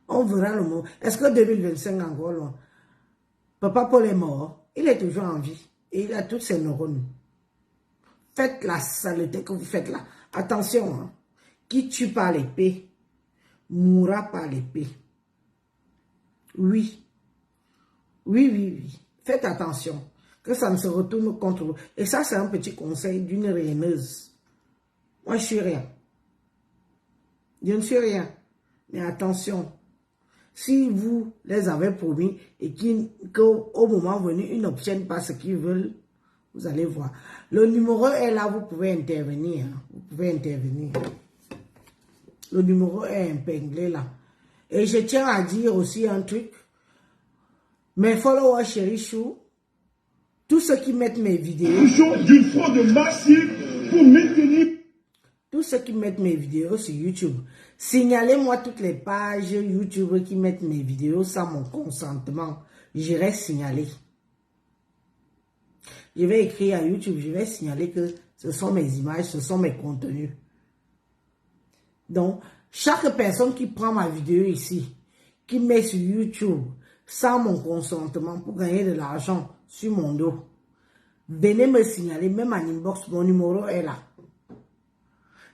On verra le mot. Est-ce que 2025 encore loin? Papa Paul est mort. Il est toujours en vie. Et il a toutes ses neurones. Faites la saleté que vous faites là. Attention, hein. Qui tue par l'épée, mourra par l'épée. Oui. Faites attention. Que ça ne se retourne contre vous. Et ça, c'est un petit conseil d'une raineuse. Moi, je suis rien. Je ne suis rien. Mais attention. Si vous les avez promis et qu'au moment venu, ils n'obtiennent pas ce qu'ils veulent, vous allez voir. Le numéro est là, vous pouvez intervenir. Vous pouvez intervenir. Le numéro est épinglé là. Et je tiens à dire aussi un truc. Mes followers chéri chou, tous ceux qui mettent mes vidéos. D'une fraude massive pour maintenir. tous ceux qui mettent mes vidéos sur YouTube, signalez-moi toutes les pages YouTube qui mettent mes vidéos sans mon consentement. J'irai signaler. Je vais écrire à YouTube, je vais signaler que ce sont mes images, ce sont mes contenus. Donc, chaque personne qui prend ma vidéo ici, qui met sur YouTube sans mon consentement pour gagner de l'argent sur mon dos, venez me signaler, même en inbox, mon numéro est là.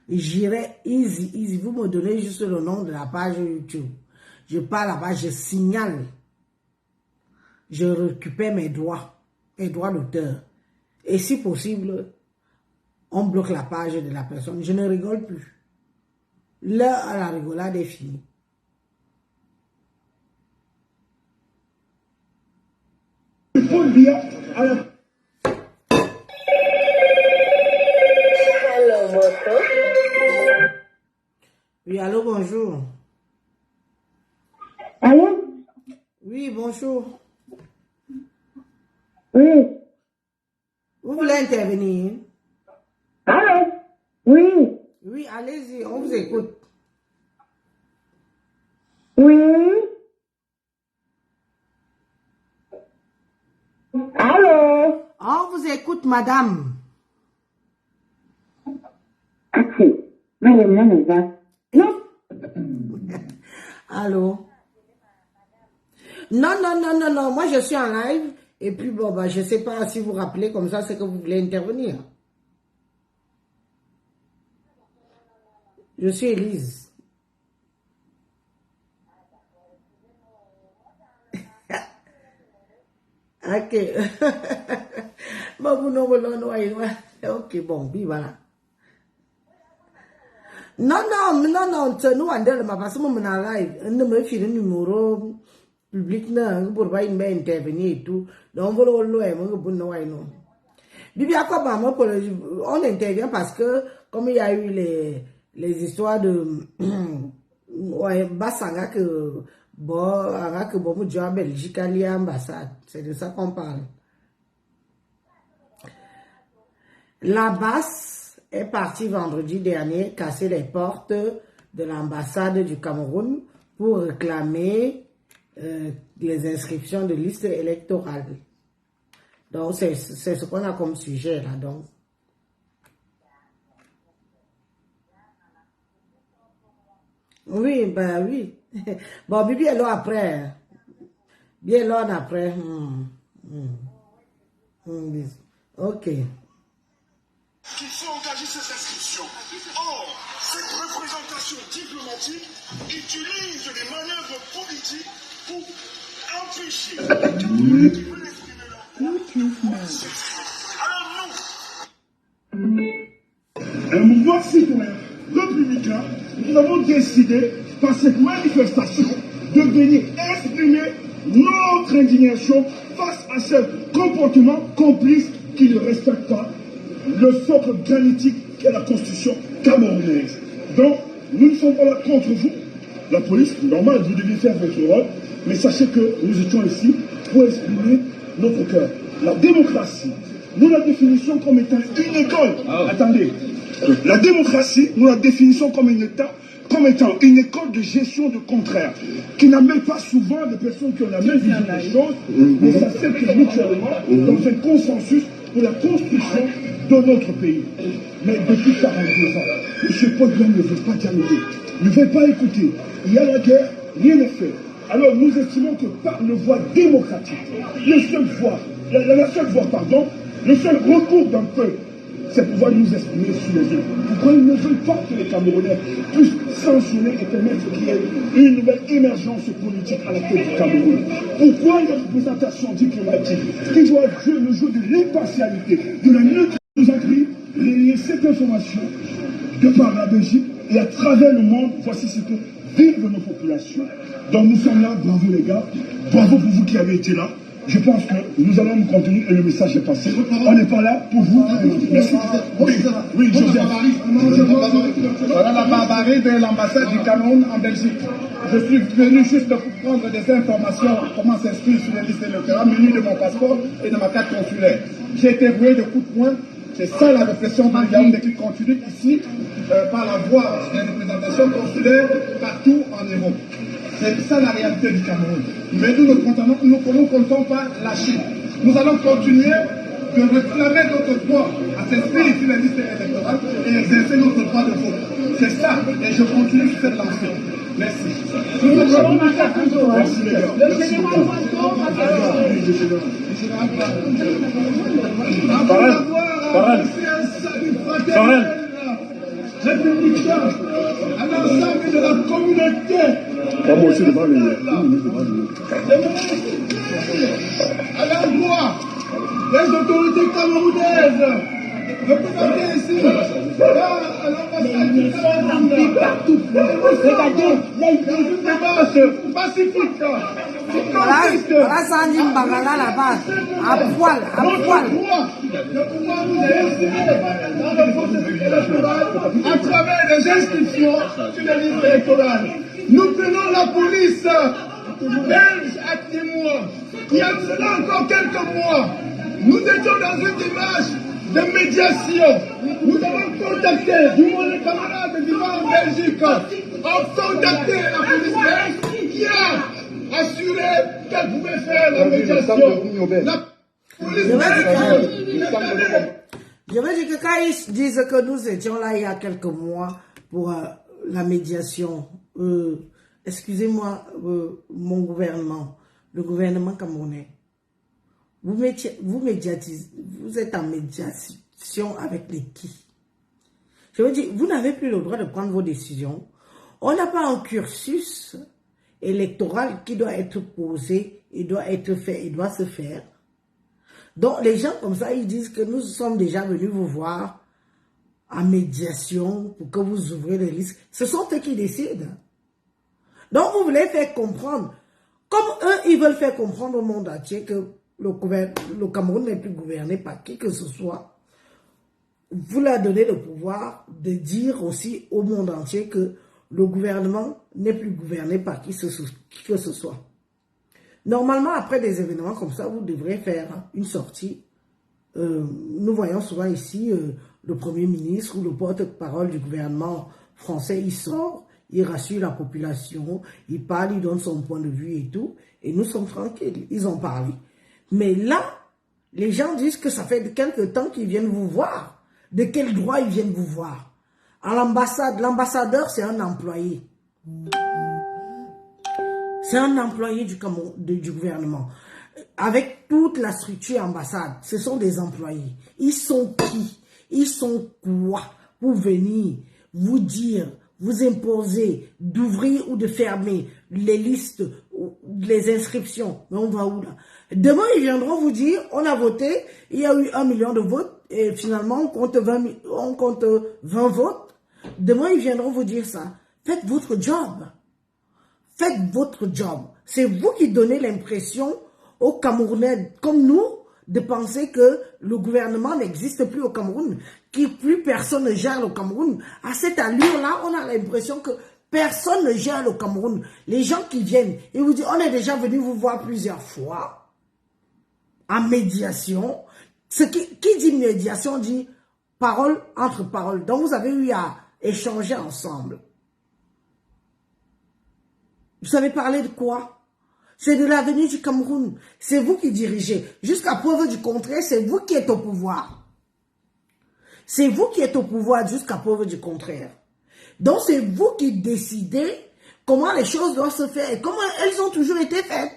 J'irai easy, vous me donnez juste le nom de la page YouTube. Je pars là-bas, je signale. Je récupère mes droits d'auteur. Et si possible, on bloque la page de la personne. Je ne rigole plus. L'heure à la rigolade est finie. Paul Biya à la... Oui, allô, bonjour. Allô? Oui, bonjour. Oui. Vous voulez intervenir? Allô? Oui. Oui, allez-y, on vous écoute. Oui. Allô? On vous écoute, madame. Non. Allô? Non, moi je suis en live. Et puis bon, bah, je ne sais pas si vous vous rappelez comme ça, c'est que vous voulez intervenir. Je suis Élise. Ok. Bon, vous ok, bon, puis voilà. Non, nous, on parce que moi, on a live. On me fait le numéro public, pour pas intervenir et tout. Donc, on va Bibi, on intervient parce que, comme il y a eu les histoires de Bassanga que bon job Belgique à l'ambassade, c'est de ça qu'on parle. La basse est partie vendredi dernier casser les portes de l'ambassade du Cameroun pour réclamer les inscriptions de listes électorales. Donc c'est ce qu'on a comme sujet là donc. Oui, ben oui. Bon, Bibi est là après. Bien là après. Ok. Qui sont engagés cette inscription. Or, cette représentation diplomatique utilise des manœuvres politiques pour empêcher les Camerounais qui veulent exprimer leur Alors nous, un mouvement citoyen républicain, nous avons décidé par cette manifestation de venir exprimer notre indignation face à ce comportement complice qui ne respecte pas le socle granitique qu'est la constitution camerounaise. Donc, nous ne sommes pas là contre vous. La police, normal, vous devez faire votre rôle, mais sachez que nous étions ici pour exprimer notre cœur. La démocratie, nous la définissons comme étant une école. Attendez. La démocratie, nous la définissons comme étant une école de gestion de contraire, qui n'amène pas souvent des personnes qui ont la même vision des choses, mais ça s'accepte mutuellement dans un consensus pour la construction de notre pays. Mais depuis 42 ans, M. Paul Biya ne veut pas dialoguer, ne veut pas écouter. Il y a la guerre, rien n'est fait. Alors nous estimons que par le voie démocratique, la seule voie, le seul recours d'un peuple, c'est pouvoir nous exprimer sur les autres. Pourquoi ils ne veulent pas que les Camerounais puissent sanctionner et permettre qu'il y ait une nouvelle émergence politique à la tête du Cameroun? Pourquoi une représentation diplomatique qui doit jouer le jeu de l'impartialité, de la neutralité, nous a pris relayer cette information de par la Belgique et à travers le monde? Voici ce que vivent nos populations. Donc nous sommes là, bravo les gars, bravo pour vous qui avez été là. Je pense que nous allons nous contenir et le message est passé. On n'est pas là pour vous. Merci. Oui, Joseph. Voilà la barbarie de l'ambassade du Cameroun en Belgique. Je suis venu juste pour prendre des informations, comment s'inscrire sur les listes électorales, menu de mon passeport et de ma carte consulaire. J'ai été roué de coups de poing C'est ça la réflexion de Yaoundé qui continue ici par la voie des représentations consulaires partout en Europe. C'est ça la réalité du Cameroun. Mais nous ne comptons pas lâcher. Nous allons continuer de réclamer notre droit à s'inscrire sur les listes électorales et exercer notre droit de vote. C'est ça, et je continue sur cette lancée. Merci. Merci les gars. Républicain, à l'ensemble de la communauté. Moi aussi, devant À l'endroit des autorités camerounaises, représentées ici, à l'ambassade du Cameroun, partout. Regardez, une démarche pacifique. Voilà Sandy Mbagala là-bas, à poil, à poil. Le pouvoir nous est inséré dans le processus électoral à travers les inscriptions sur les listes électorales. Nous prenons la police belge à témoin. Il y a cela encore quelques mois, nous étions dans une démarche de médiation. Nous avons contacté, du moins les camarades vivant en Belgique, ont contacté la police belge qui a assuré qu'elle pouvait faire la médiation. La police Je veux dire que quand ils disent que nous étions là il y a quelques mois pour la médiation, excusez-moi, mon gouvernement, le gouvernement camerounais, vous médiatisez, vous êtes en médiation avec les qui? Je veux dire, vous n'avez plus le droit de prendre vos décisions. On n'a pas un cursus électoral qui doit être posé, il doit être fait, il doit se faire. Donc les gens comme ça, ils disent que nous sommes déjà venus vous voir en médiation pour que vous ouvrez les listes. Ce sont eux qui décident. Donc vous voulez faire comprendre, comme eux, ils veulent faire comprendre au monde entier que le Cameroun n'est plus gouverné par qui que ce soit. Vous leur donnez le pouvoir de dire aussi au monde entier que le gouvernement n'est plus gouverné par qui que ce soit. Normalement, après des événements comme ça, vous devrez faire une sortie. Nous voyons souvent ici le Premier ministre ou le porte-parole du gouvernement français, il sort, il rassure la population, il parle, il donne son point de vue et tout, et nous sommes tranquilles, ils ont parlé. Mais là, les gens disent que ça fait quelque temps qu'ils viennent vous voir. De quel droit ils viennent vous voir? À l'ambassade, l'ambassadeur, c'est un employé. C'est un employé du gouvernement. Avec toute la structure ambassade, ce sont des employés. Ils sont qui? Ils sont quoi? Pour venir vous dire, vous imposer d'ouvrir ou de fermer les listes, les inscriptions. Mais on va où là? Demain, ils viendront vous dire, on a voté, il y a eu 1 million de votes, et finalement, on compte 20 votes. Demain, ils viendront vous dire ça. Faites votre job. Faites votre job. C'est vous qui donnez l'impression aux Camerounais, comme nous, de penser que le gouvernement n'existe plus au Cameroun, que plus personne ne gère le Cameroun. À cette allure-là, on a l'impression que personne ne gère le Cameroun. Les gens qui viennent, ils vous disent, on est déjà venu vous voir plusieurs fois, en médiation. Qui dit médiation dit parole entre paroles. Donc vous avez eu à échanger ensemble. Vous avez parlé de quoi? C'est de l'avenir du Cameroun. C'est vous qui dirigez. Jusqu'à preuve du contraire, c'est vous qui êtes au pouvoir. C'est vous qui êtes au pouvoir jusqu'à preuve du contraire. Donc c'est vous qui décidez comment les choses doivent se faire et comment elles ont toujours été faites.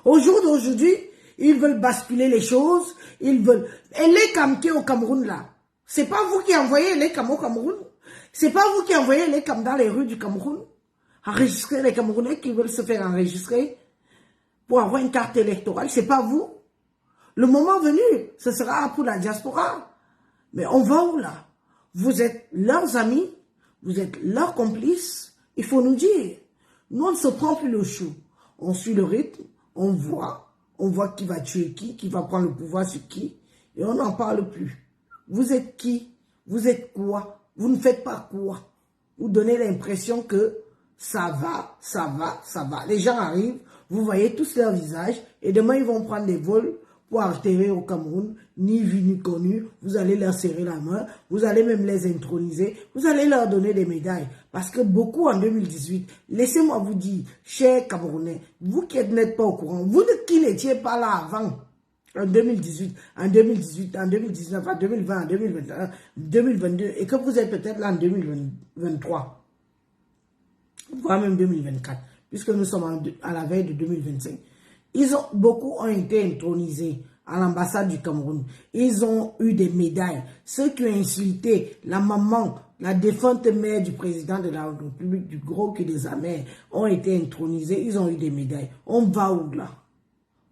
Au jour d'aujourd'hui, ils veulent basculer les choses, ils veulent... Et les Kamké au Cameroun là, c'est pas vous qui envoyez les Kam au Cameroun. C'est pas vous qui envoyez les Kam dans les rues du Cameroun. Enregistrer les Camerounais qui veulent se faire enregistrer pour avoir une carte électorale. C'est pas vous. Le moment venu, ce sera pour la diaspora. Mais on va où là? Vous êtes leurs amis, vous êtes leurs complices. Il faut nous dire. Nous, on ne se prend plus le chou. On suit le rythme, on voit qui va tuer qui va prendre le pouvoir sur qui, et on n'en parle plus. Vous êtes qui? Vous êtes quoi? Vous ne faites pas quoi? Vous donnez l'impression que ça va, ça va, ça va. Les gens arrivent, vous voyez tous leurs visages, et demain ils vont prendre des vols pour atterrir au Cameroun, ni vu ni connu, vous allez leur serrer la main, vous allez même les introniser, vous allez leur donner des médailles. Parce que beaucoup en 2018, laissez-moi vous dire, chers Camerounais, vous qui n'êtes pas au courant, vous qui n'étiez pas là avant, en 2018, en 2018, en 2019, en 2020, en 2021, 2022, et que vous êtes peut-être là en 2023, voire même 2024, puisque nous sommes à la veille de 2025. Beaucoup ont été intronisés à l'ambassade du Cameroun. Ils ont eu des médailles. Ceux qui ont insulté la maman, la défunte mère du président de la République, du gros qui les a mères, ont été intronisés. Ils ont eu des médailles. On va où là?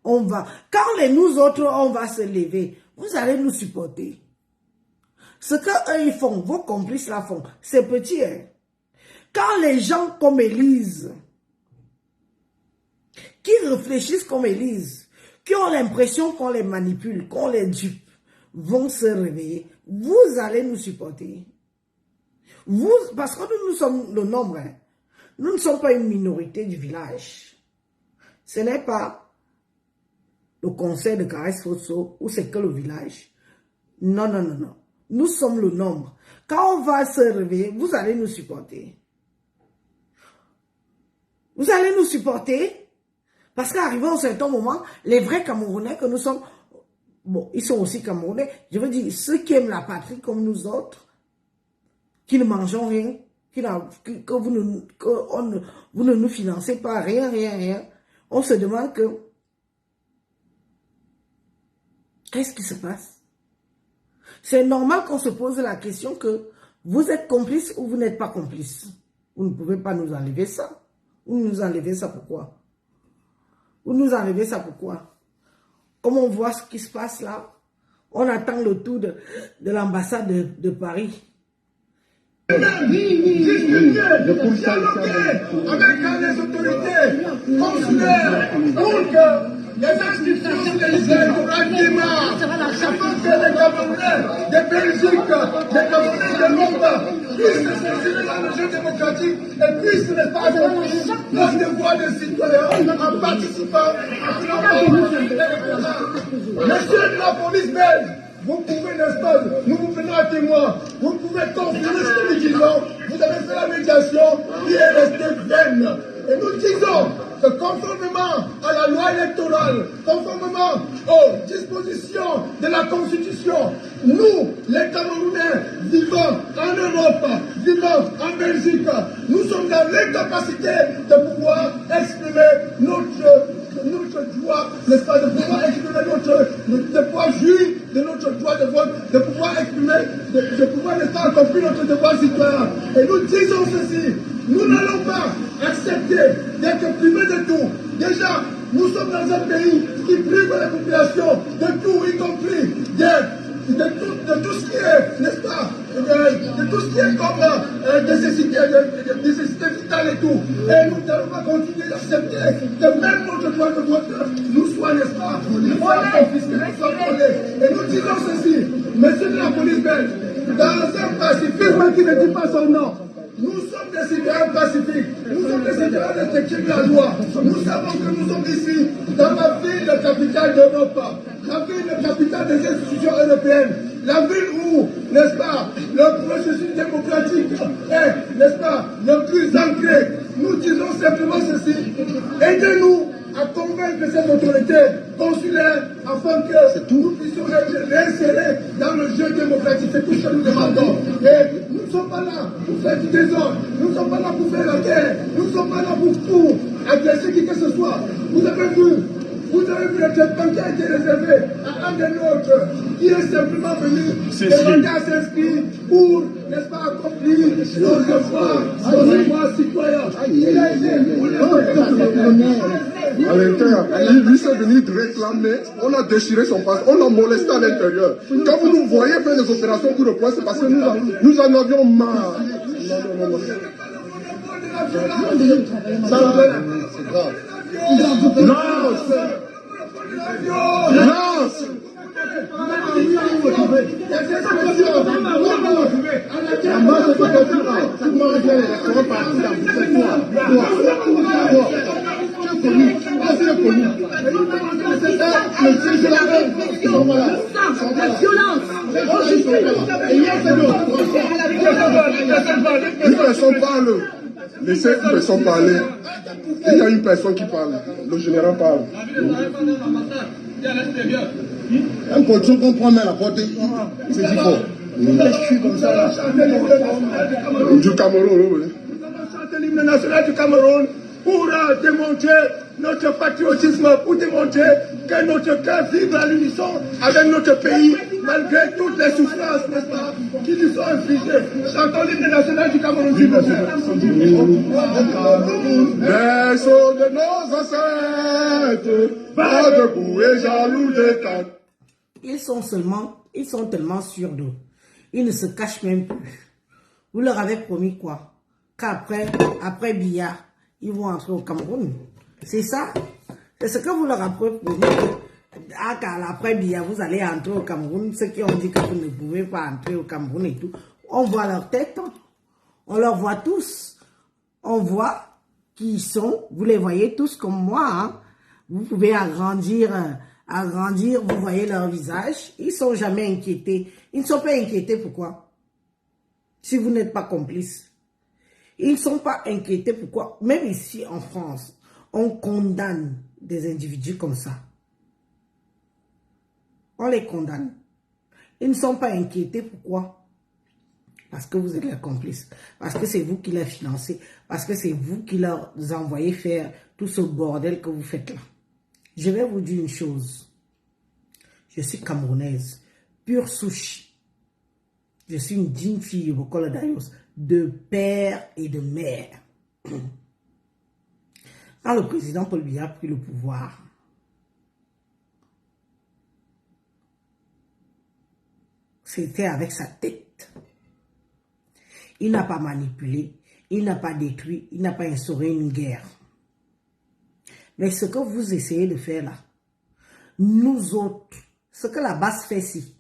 On va. Quand nous autres, on va se lever, vous allez nous supporter. Ce qu'eux ils font, vos complices la font, c'est petit. Hein? Quand les gens comme Élise, qui réfléchissent comme Élise, qui ont l'impression qu'on les manipule, qu'on les dupe, vont se réveiller. Vous allez nous supporter. Vous, parce que nous sommes le nombre. Hein. Nous ne sommes pas une minorité du village. Ce n'est pas le conseil de Caresse Fosso ou c'est que le village. Non, non, non, non. Nous sommes le nombre. Quand on va se réveiller, vous allez nous supporter. Vous allez nous supporter. Parce qu'arrivé à un certain moment, les vrais Camerounais que nous sommes, bon, ils sont aussi Camerounais, je veux dire, ceux qui aiment la patrie comme nous autres, qui ne mangeons rien, que vous ne nous financez pas, rien, on se demande que, qu'est-ce qui se passe? C'est normal qu'on se pose la question que vous êtes complice ou vous n'êtes pas complice. Vous ne pouvez pas nous enlever ça. Vous nous enlevez ça pourquoi? Vous nous enlevez ça pourquoi? Comme on voit ce qui se passe là, on attend le tour de l'ambassade de Paris. Discuter, dialoguer avec les autorités consulaires pour que les institutions électorales démarrent, afin que les Camerounais de Belgique, les Camerounais de Londres puissent s'insérer dans le jeu démocratique et puissent ne pas accomplir leur devoir de citoyen en participant à la Monsieur de la police belge, vous pouvez, n'est-ce pas, nous vous prenons à témoin, vous pouvez confirmer ce que nous disons, vous avez fait la médiation qui est restée vaine. Et nous disons que conformément à la loi électorale, conformément aux dispositions de la Constitution, nous, les Camerounais, vivant en Europe, vivant en Belgique, nous sommes dans l'incapacité de pouvoir exprimer notre droit, n'est-ce pas, de pouvoir exprimer de pouvoir jouir de notre droit de vote, de pouvoir exprimer, de pouvoir n'est-ce pas accomplir notre devoir citoyen. Et nous disons ceci, nous n'allons pas accepter d'être privés de tout. Déjà, nous sommes dans un pays qui prive la population de tout, y compris de tout ce qui est, n'est-ce pas, de tout ce qui est comme nécessité vitale et tout. Et nous n'allons pas continuer d'accepter que même notre droit de vote nous soit, n'est-ce pas, confisqué, nous soit volé. Et nous disons ceci, monsieur de la police belge, dans un pacifisme qui ne dit pas son nom, nous sommes des citoyens pacifiques, nous sommes des citoyens respectueux de la loi. Nous savons que nous sommes ici, dans la ville capitale d'Europe, la ville capitale des institutions européennes, la ville où, n'est-ce pas, le processus démocratique est, n'est-ce pas, le plus ancré. Nous disons simplement ceci, aidez-nous à convaincre ces autorités consulaires afin que nous puissions être réinsérés dans le jeu démocratique. C'est tout ce que nous demandons. Et nous ne sommes pas là pour faire du désordre, nous ne sommes pas là pour faire la guerre, nous ne sommes pas là pour agresser qui que ce soit. Vous avez vu le traitement qui a été réservé à un des nôtres qui est simplement venu demander à s'inscrire pour, n'est-ce pas, accomplir nos devoirs citoyens. Il a été à l'intérieur. Lui s'est venu réclamer, on a déchiré son passe, on l'a molesté à l'intérieur. Quand vous nous voyez faire des opérations pour le point, c'est parce que nous en avions marre. Non. C'est grave. sont pas là. La violence. Une personne parle. Laissez une personne parler. Il y a une personne qui parle. Le général parle. Un poisson qu'on prend à la porte, c'est du fort. Je suis comme ça là. Du Cameroun, oui. L'hymne national du Cameroun pour démontrer notre patriotisme, pour démontrer que notre cœur vibre à l'unisson avec notre pays, malgré toutes les souffrances, n'est-ce pas, qui nous sont infligées. Chantons l'hymne national du Cameroun. Berceau de nos ancêtres, pas debout et jaloux des quatre. Ils sont tellement sûrs d'eux. Ils ne se cachent même plus. Vous leur avez promis quoi? Qu'après Biya, ils vont entrer au Cameroun. C'est ça. C'est ce que vous leur avez promis. Après Biya, vous allez entrer au Cameroun. Ceux qui ont dit que vous ne pouvez pas entrer au Cameroun et tout. On voit leur tête. On leur voit tous. On voit qui ils sont. Vous les voyez tous comme moi. Hein? Vous pouvez agrandir, vous voyez leur visage. Ils ne sont jamais inquiétés. Ils ne sont pas inquiétés, pourquoi? Si vous n'êtes pas complice. Ils ne sont pas inquiétés, pourquoi? Même ici en France, on condamne des individus comme ça. On les condamne. Ils ne sont pas inquiétés, pourquoi? Parce que vous êtes leurs complices. Parce que c'est vous qui les financez. Parce que c'est vous qui leur envoyez faire tout ce bordel que vous faites là. Je vais vous dire une chose. Je suis camerounaise, pure souche. Je suis une digne fille Bokola Dayos, de père et de mère. Quand le président Paul Biya a pris le pouvoir, c'était avec sa tête. Il n'a pas manipulé, il n'a pas détruit, il n'a pas instauré une guerre. Mais ce que vous essayez de faire là, nous autres, ce que la base fait ici,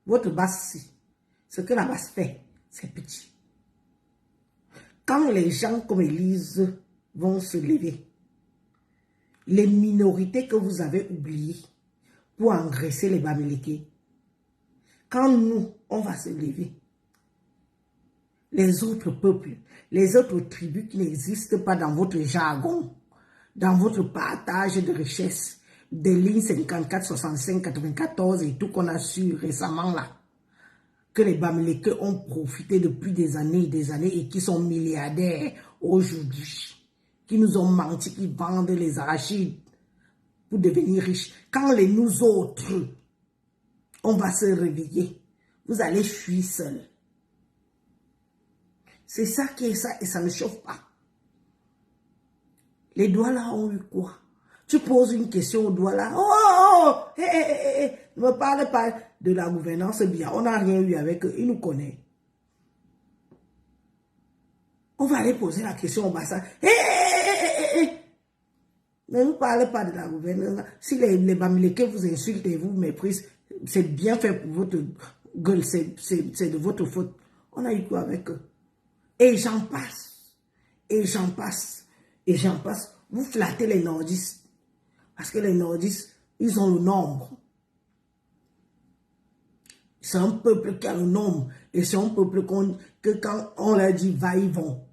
votre base ici, ce que la base fait, c'est petit. Quand les gens comme Élise vont se lever, les minorités que vous avez oubliées pour engraisser les Bamileke, quand nous, on va se lever, les autres peuples, les autres tribus qui n'existent pas dans votre jargon, dans votre partage de richesses, des lignes 54, 65, 94 et tout qu'on a su récemment là, que les Bamileke ont profité depuis des années et qui sont milliardaires aujourd'hui, qui nous ont menti, qui vendent les arachides pour devenir riches. Quand nous autres, on va se réveiller, vous allez fuir seuls. C'est ça qui est ça et ça ne chauffe pas. Les Douala ont eu quoi? Tu poses une question aux Douala. Ne me parle pas de la gouvernance bien. On n'a rien eu avec eux. Ils nous connaissent. On va aller poser la question au Bassa. Ne nous parlez pas de la gouvernance. Si les Bamileke vous insultent et vous méprisent, c'est bien fait pour votre gueule. C'est de votre faute. On a eu quoi avec eux? Et j'en passe. Et j'en passe. Et j'en passe. Vous flattez les nordistes. Parce que les nordistes, ils ont le nombre. C'est un peuple qui a le nombre. Et c'est un peuple que quand on leur dit va, ils vont.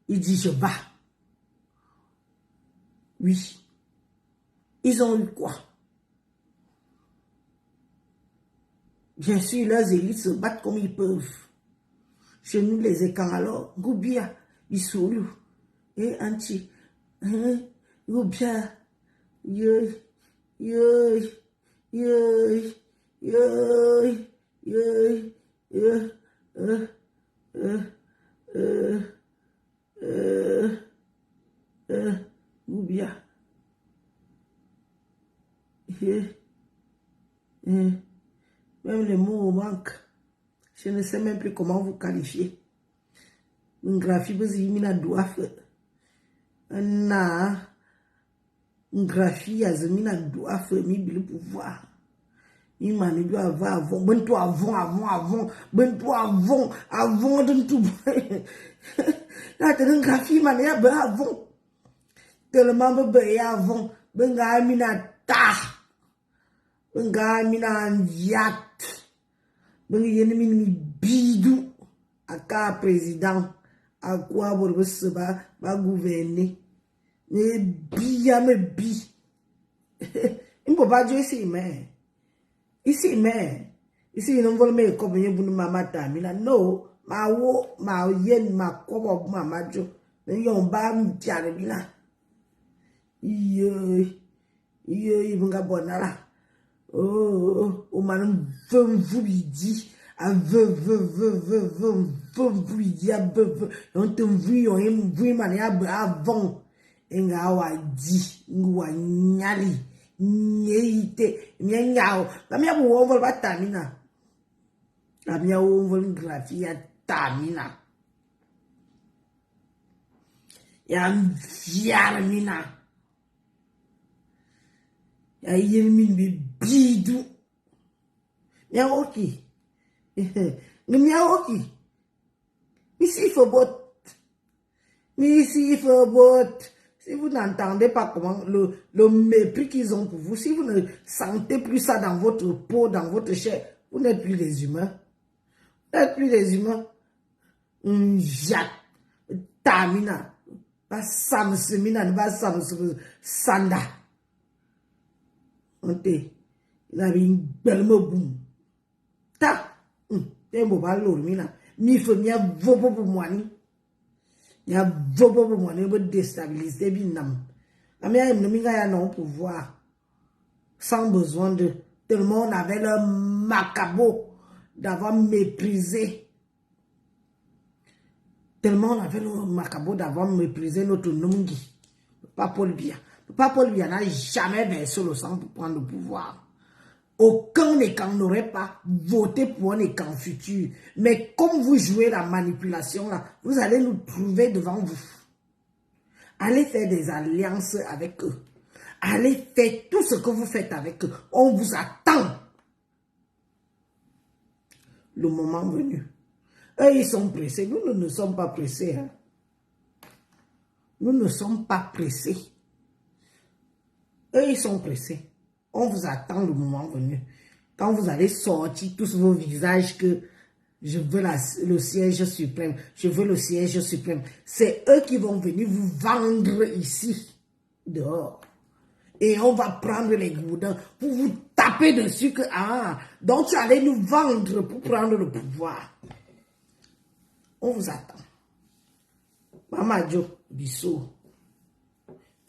Ils disent je vais. Oui. Ils ont eu quoi? Bien sûr, leurs élites se battent comme ils peuvent. Chez nous, les écans, alors, Goubia, Bissoulou, et Anti, Goubia, yoy, yoy, yoy, yoy, yoy, Goubia, même les mots manquent. Je ne sais même plus comment vous qualifier. Une graphie, vous avez mis la douaf. Une graphie, vous avez mis la douaf, mis le pouvoir. Il m'a dit avant, ben toi avant, ben toi avant de tout. Là, tu as une graphie, man, il y a avant. Tellement, ben avant, ben ga mina ta. Nga mina viat. Bengi yen mi bidou. Aka président. A quoi vous seba va gouverner. Mais bia me bi. Il ne peut pas dire ici, mais. Ici, mais. Ici, ils ne veulent pas comme ils veulent maman tamina. Non. Ma wo, ma yen, ma kobo, ma majo. Mais yon ba m'tiare bila. Ils vont gabonala. Oh, man, vous dit. A vous dit, on te vu, on aime, vous, man, avant. Nga wa di ngwa nyali nyeite nyanyao kamia buwongo batamina kamia wongo grafia tamina ya mfiarmina ya yelmin bidu ya oki ngmia oki misi fobot si vous n'entendez pas comment le mépris qu'ils ont pour vous, si vous ne sentez plus ça dans votre peau, dans votre chair, vous n'êtes plus des humains. Vous n'êtes plus des humains. Jacques, Tamina, Samsemina, Sanda. Il a une belle boum. Ta, t'es un beau ballon, mina. Mi faut mia vobo pour moi, ni. Il y a beaucoup de monde qui déstabiliser binam. Amia n'minga ya non pouvoir sans besoin de tout le monde avait le macabre d'avoir méprisé. Tellement on avait le macabre d'avoir méprisé notre Nungi. Pas Paul Biya. Pas Paul Biya n'a jamais versé le sang pour prendre le pouvoir. Aucun écran n'aurait pas voté pour un écran futur. Mais comme vous jouez la manipulation, là, vous allez nous trouver devant vous. Allez faire des alliances avec eux. Allez faire tout ce que vous faites avec eux. On vous attend. Le moment venu. Eux, ils sont pressés. Nous ne sommes pas pressés. Hein. Nous ne sommes pas pressés. Eux, ils sont pressés. On vous attend le moment venu. Quand vous allez sortir tous vos visages que je veux le siège suprême, je veux le siège suprême. C'est eux qui vont venir vous vendre ici, dehors. Et on va prendre les gourdins pour vous taper dessus que, donc tu allais nous vendre pour prendre le pouvoir. On vous attend. Mama Jo, Bissot,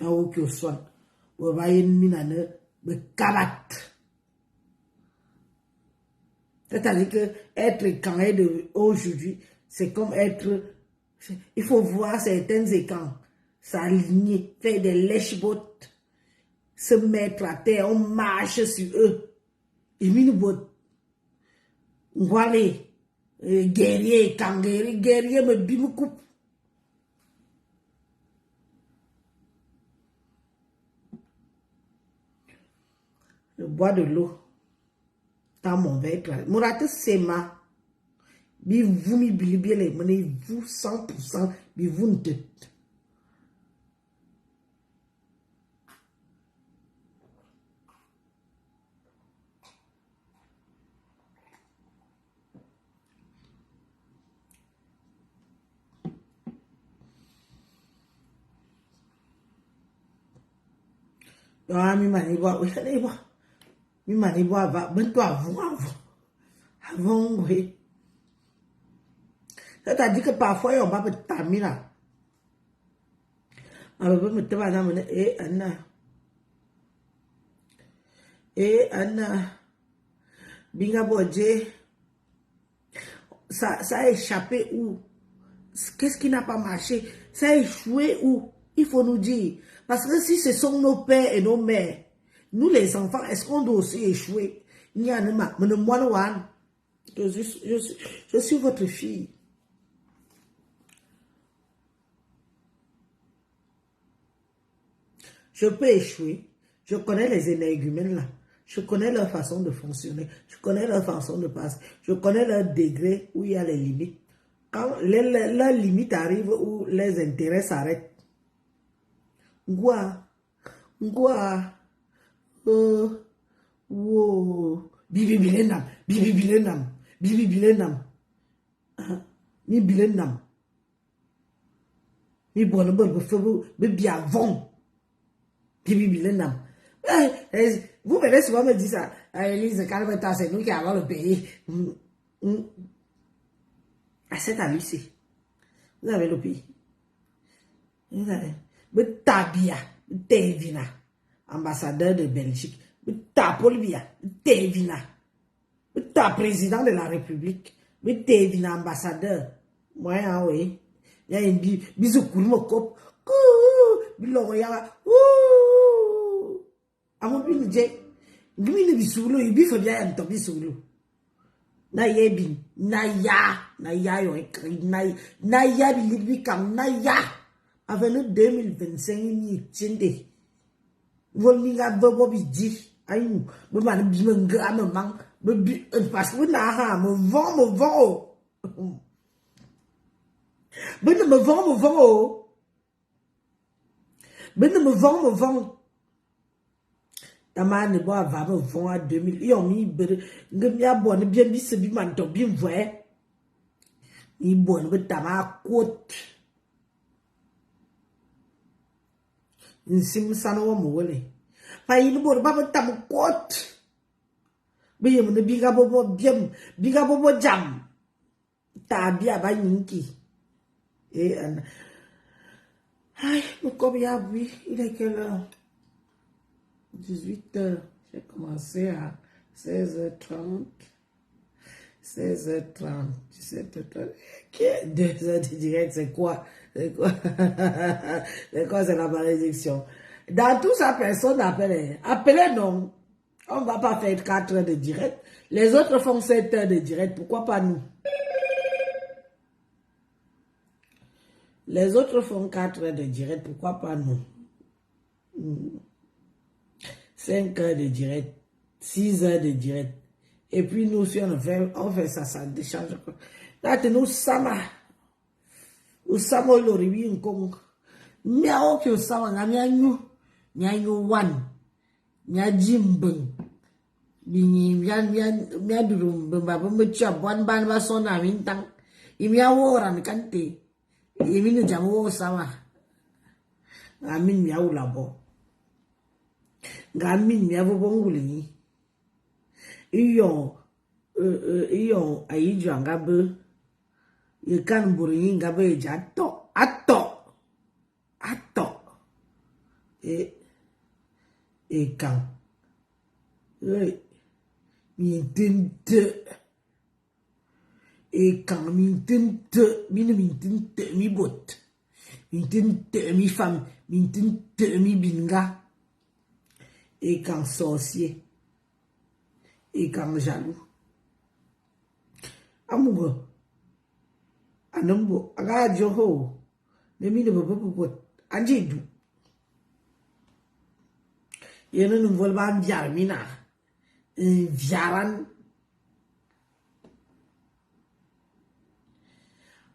vous voyez une c'est-à-dire que être camé aujourd'hui, c'est comme être. Il faut voir certains écrans s'aligner, faire des lèche-bottes, se mettre à terre, on marche sur eux. Et mine-bottes. Voilà, guerrier, guerrier me bimoucoupe. Je bois de l'eau dans mon verre. Mourate Sema, bi vous mi bilibele, menez vous 100%, bi vous ne tête. Ah, mi mani bois, oui, allez bois. Mi mani bois va, ben toi avant, oui. C'est-à-dire que parfois, on va me terminer là. Alors, je me demande, Anna, Binga Bodje, ça a échappé où? Qu'est-ce qui n'a pas marché? Ça a échoué où? Il faut nous dire. Parce que si ce sont nos pères et nos mères, nous les enfants, est-ce qu'on doit aussi échouer? Je suis votre fille. Je peux échouer. Je connais les énergumènes là. Je connais leur façon de fonctionner. Je connais leur façon de passer. Je connais leur degré où il y a les limites. Quand leurs limites arrivent où les intérêts s'arrêtent. Ngwa, Wow. Bibi bilenam. Bibi bilenam. Bibi bilenam. Mi bilenam. Mi bon bon be bien avant. Bibi bilenam. Vous venez souvent me dire ça. Elise, calme-toi, c'est nous qui avons le pays. C'est à Lucie. Vous avez le pays. Vous avez. Tabia, Devina, ambassadeur de Belgique. Polvia, Devina. Président de la République. Devina, ambassadeur. Moi, oui. Il y a une bisou pour mon cop. Biloya. Amon binje. Gmini bisulo, ibi faut bien un tobi solo. Na yebin, na ya yo ekri, na ya bilibi kam, na ya. Avec le 2025, ni tinde. Volminga bobo bidi. Aïe, me man bimenga me man. Parce que na ha, me vend. Ben me vend. Ben me vend. Tama ne boa va me vend à 2000. Yon mi bere. Ngemia bonne bien bi se bi man to bien vrai. Ni bonne be tama côte. Nsim sano mo wole. Pa yin bo ba tam kot. Be yem ne biga bobo biem, biga bobo jam. Ta bia ba yinki. Aïe, me comme ya oui, il est quelle heure? 18h. J'ai commencé à 16h30. 16h30, 17h30. 2 heures de direct, c'est quoi? C'est quoi? C'est la malédiction? Dans tout ça, personne n'appelle. Appelez non. On ne va pas faire 4 heures de direct. Les autres font 7 heures de direct. Pourquoi pas nous? Les autres font 4 heures de direct. Pourquoi pas nous? 5 heures de direct. 6 heures de direct. Et puis nous, si on fait ça déchange. Là, nous, sama. Ou sama l'oribi nkong. Miao ki sama nga mianyu wan. Mia jimbeng. Bini mia durum bamba mecha bon ban ba sona mintang. Imia woran kante. Iminu jamu sama. Amin miau labo. Gamin mia bonguli. Iyo ayijo ngabe. Yekan buri ngabe jato. Ato. Kan. Mintinte. Kan mintinte. Mintinte mi bot. Mintinte mi femme. Mintinte mi binga. Kan sorcier. Kan jaloux. Amoureux. Anombo. Aga joho. Nemi ne bobot. Anjedu. Yene nous volons pas viarmina. Viaran.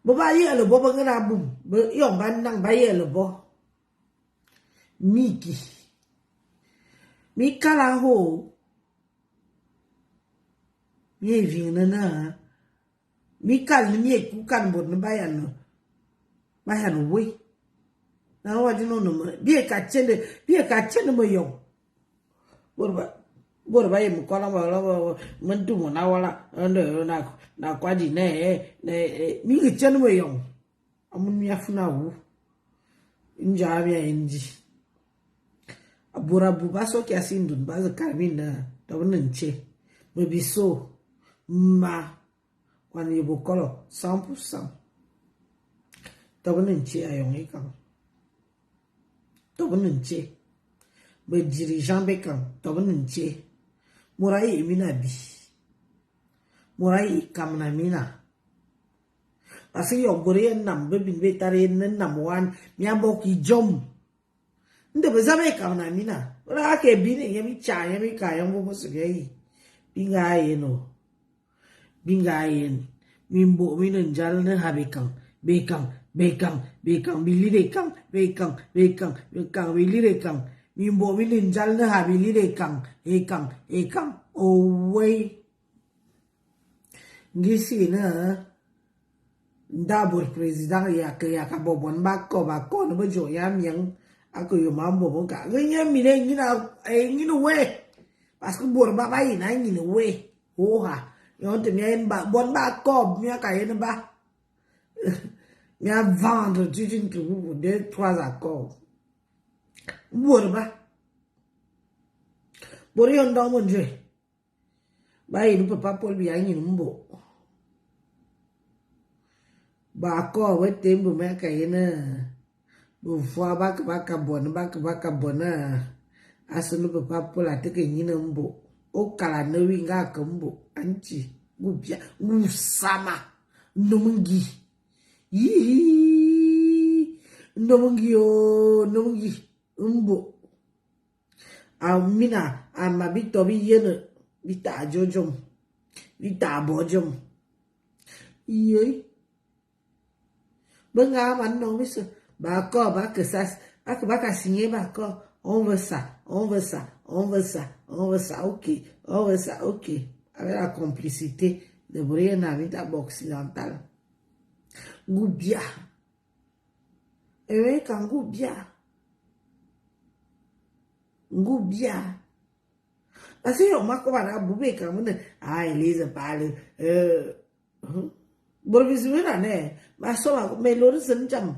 Boba ye le boba ngana bum. Yon ban nang ba ye le bo. Miki. Mikala ho. Ye vina na. Mikal ni kukan bod na bayan no. Bayan we. Na wadi no no. Biye ka chende mo yon. Borba ye mukola mo mentu mo na wala na kwaji ne mi ke chende mo yon. Amun mi afuna wu. Inja bia inji. Abura buba so ki asindun baza kamina tabunenche. Bebiso ma wan yebokolo 100%. Tabunenche ayon ikan. Tabunenche. Be dirigeant bekan tabunenche. Murai emina bi. Murai kamna mina. Asi yo gore nam be bin betare nam wan miambo ki jom. Nde bezame kamna mina. Ora ke bini yemi cha yemi ka yambo bosugei. Binga yeno. Binga yen. Mimbo minen jalne habekang. Bekang. Billy bekang. Billy bekang. Mimbo wilin jal ne habili ekang. Oh way. Ngisi na. Ndabur president yaka bobon bako no bejo ya miang. Ako yo mambo mo ka. Ganyan mine ngina we. Parce que bor ba bai na ngina we. Oha. Yon te mien ba bon ba kob mia ka yen ba. Mia vendre toute une troupe 2-3 accords. Bor ba. Bor yon do mon je. Ba yin papa Paul bi ngina mbo. Ba ko we tembo mia ka yen. Bu fwa baka bona. Asulu papa Paul ateke ngina mbo. O kala no winga kambo anchi gubia usama nomungi nomungi mbo amina amabito bi yene bita jojom bita bojom benga man no mis ba ko ba que ça ba signer ba ko on veut ça, ok, avec la complicité de Brian Vida occidentale. Goubia. Et quand Goubia. Parce que on m'a commandé boubé quand même. Ah, Elise parle. Borbizouina ne. Ma soeur, mais l'autre c'est jam.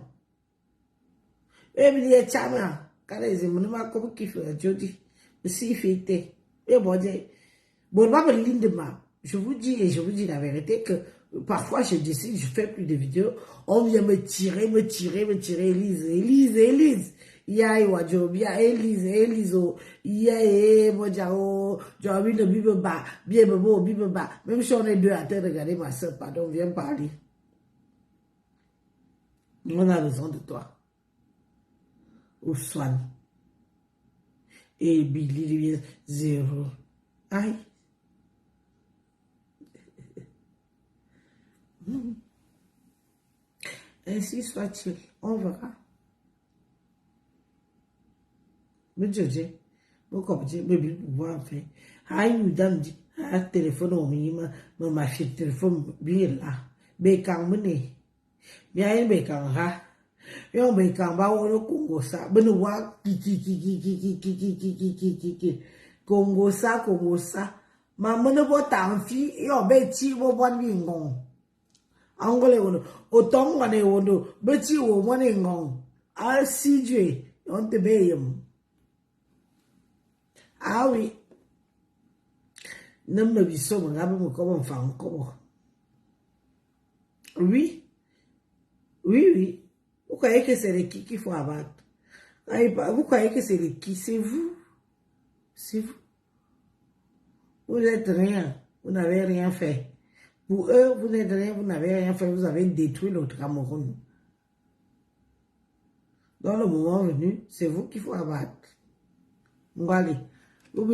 Et bien, il y a chama. Kada izimuna comme kiff jodi si fité et bon je vous dis et je vous dis la vérité que parfois je décide, je fais plus de vidéos, on vient me tirer, Elise ya wajobia Elise ya mojao jobi le bibeba bien bibeba même si on est deux à te regarder ma soeur, pardon, viens parler, on a besoin de toi. Ouswan et Billy 0. Aïe. Ainsi soit-il, on verra. Mais Dieu, beaucoup de gens pouvoir faire. Aïe, nous dame dit, à téléphone au minimum, ma fille téléphone bien là. Békan mené. Bien, békan ha. Yon be kamba wono Congo sa beno wa ki Congo sa ma mono bo tanfi yon be ti bo bon ni ngong angole wono otong wane wono be ti wo mone ngong al CJ on te be yem ah oui nem me biso mo ngabe mo ko fa ko oui. Vous croyez que c'est les qui qu'il faut abattre? Vous croyez que c'est les qui? C'est vous. C'est vous. Vous n'êtes rien. Vous n'avez rien fait. Pour eux, vous n'êtes rien, vous n'avez rien fait. Vous avez détruit notre Cameroun. Dans le moment venu, c'est vous qu'il faut abattre. Vous allez. Vous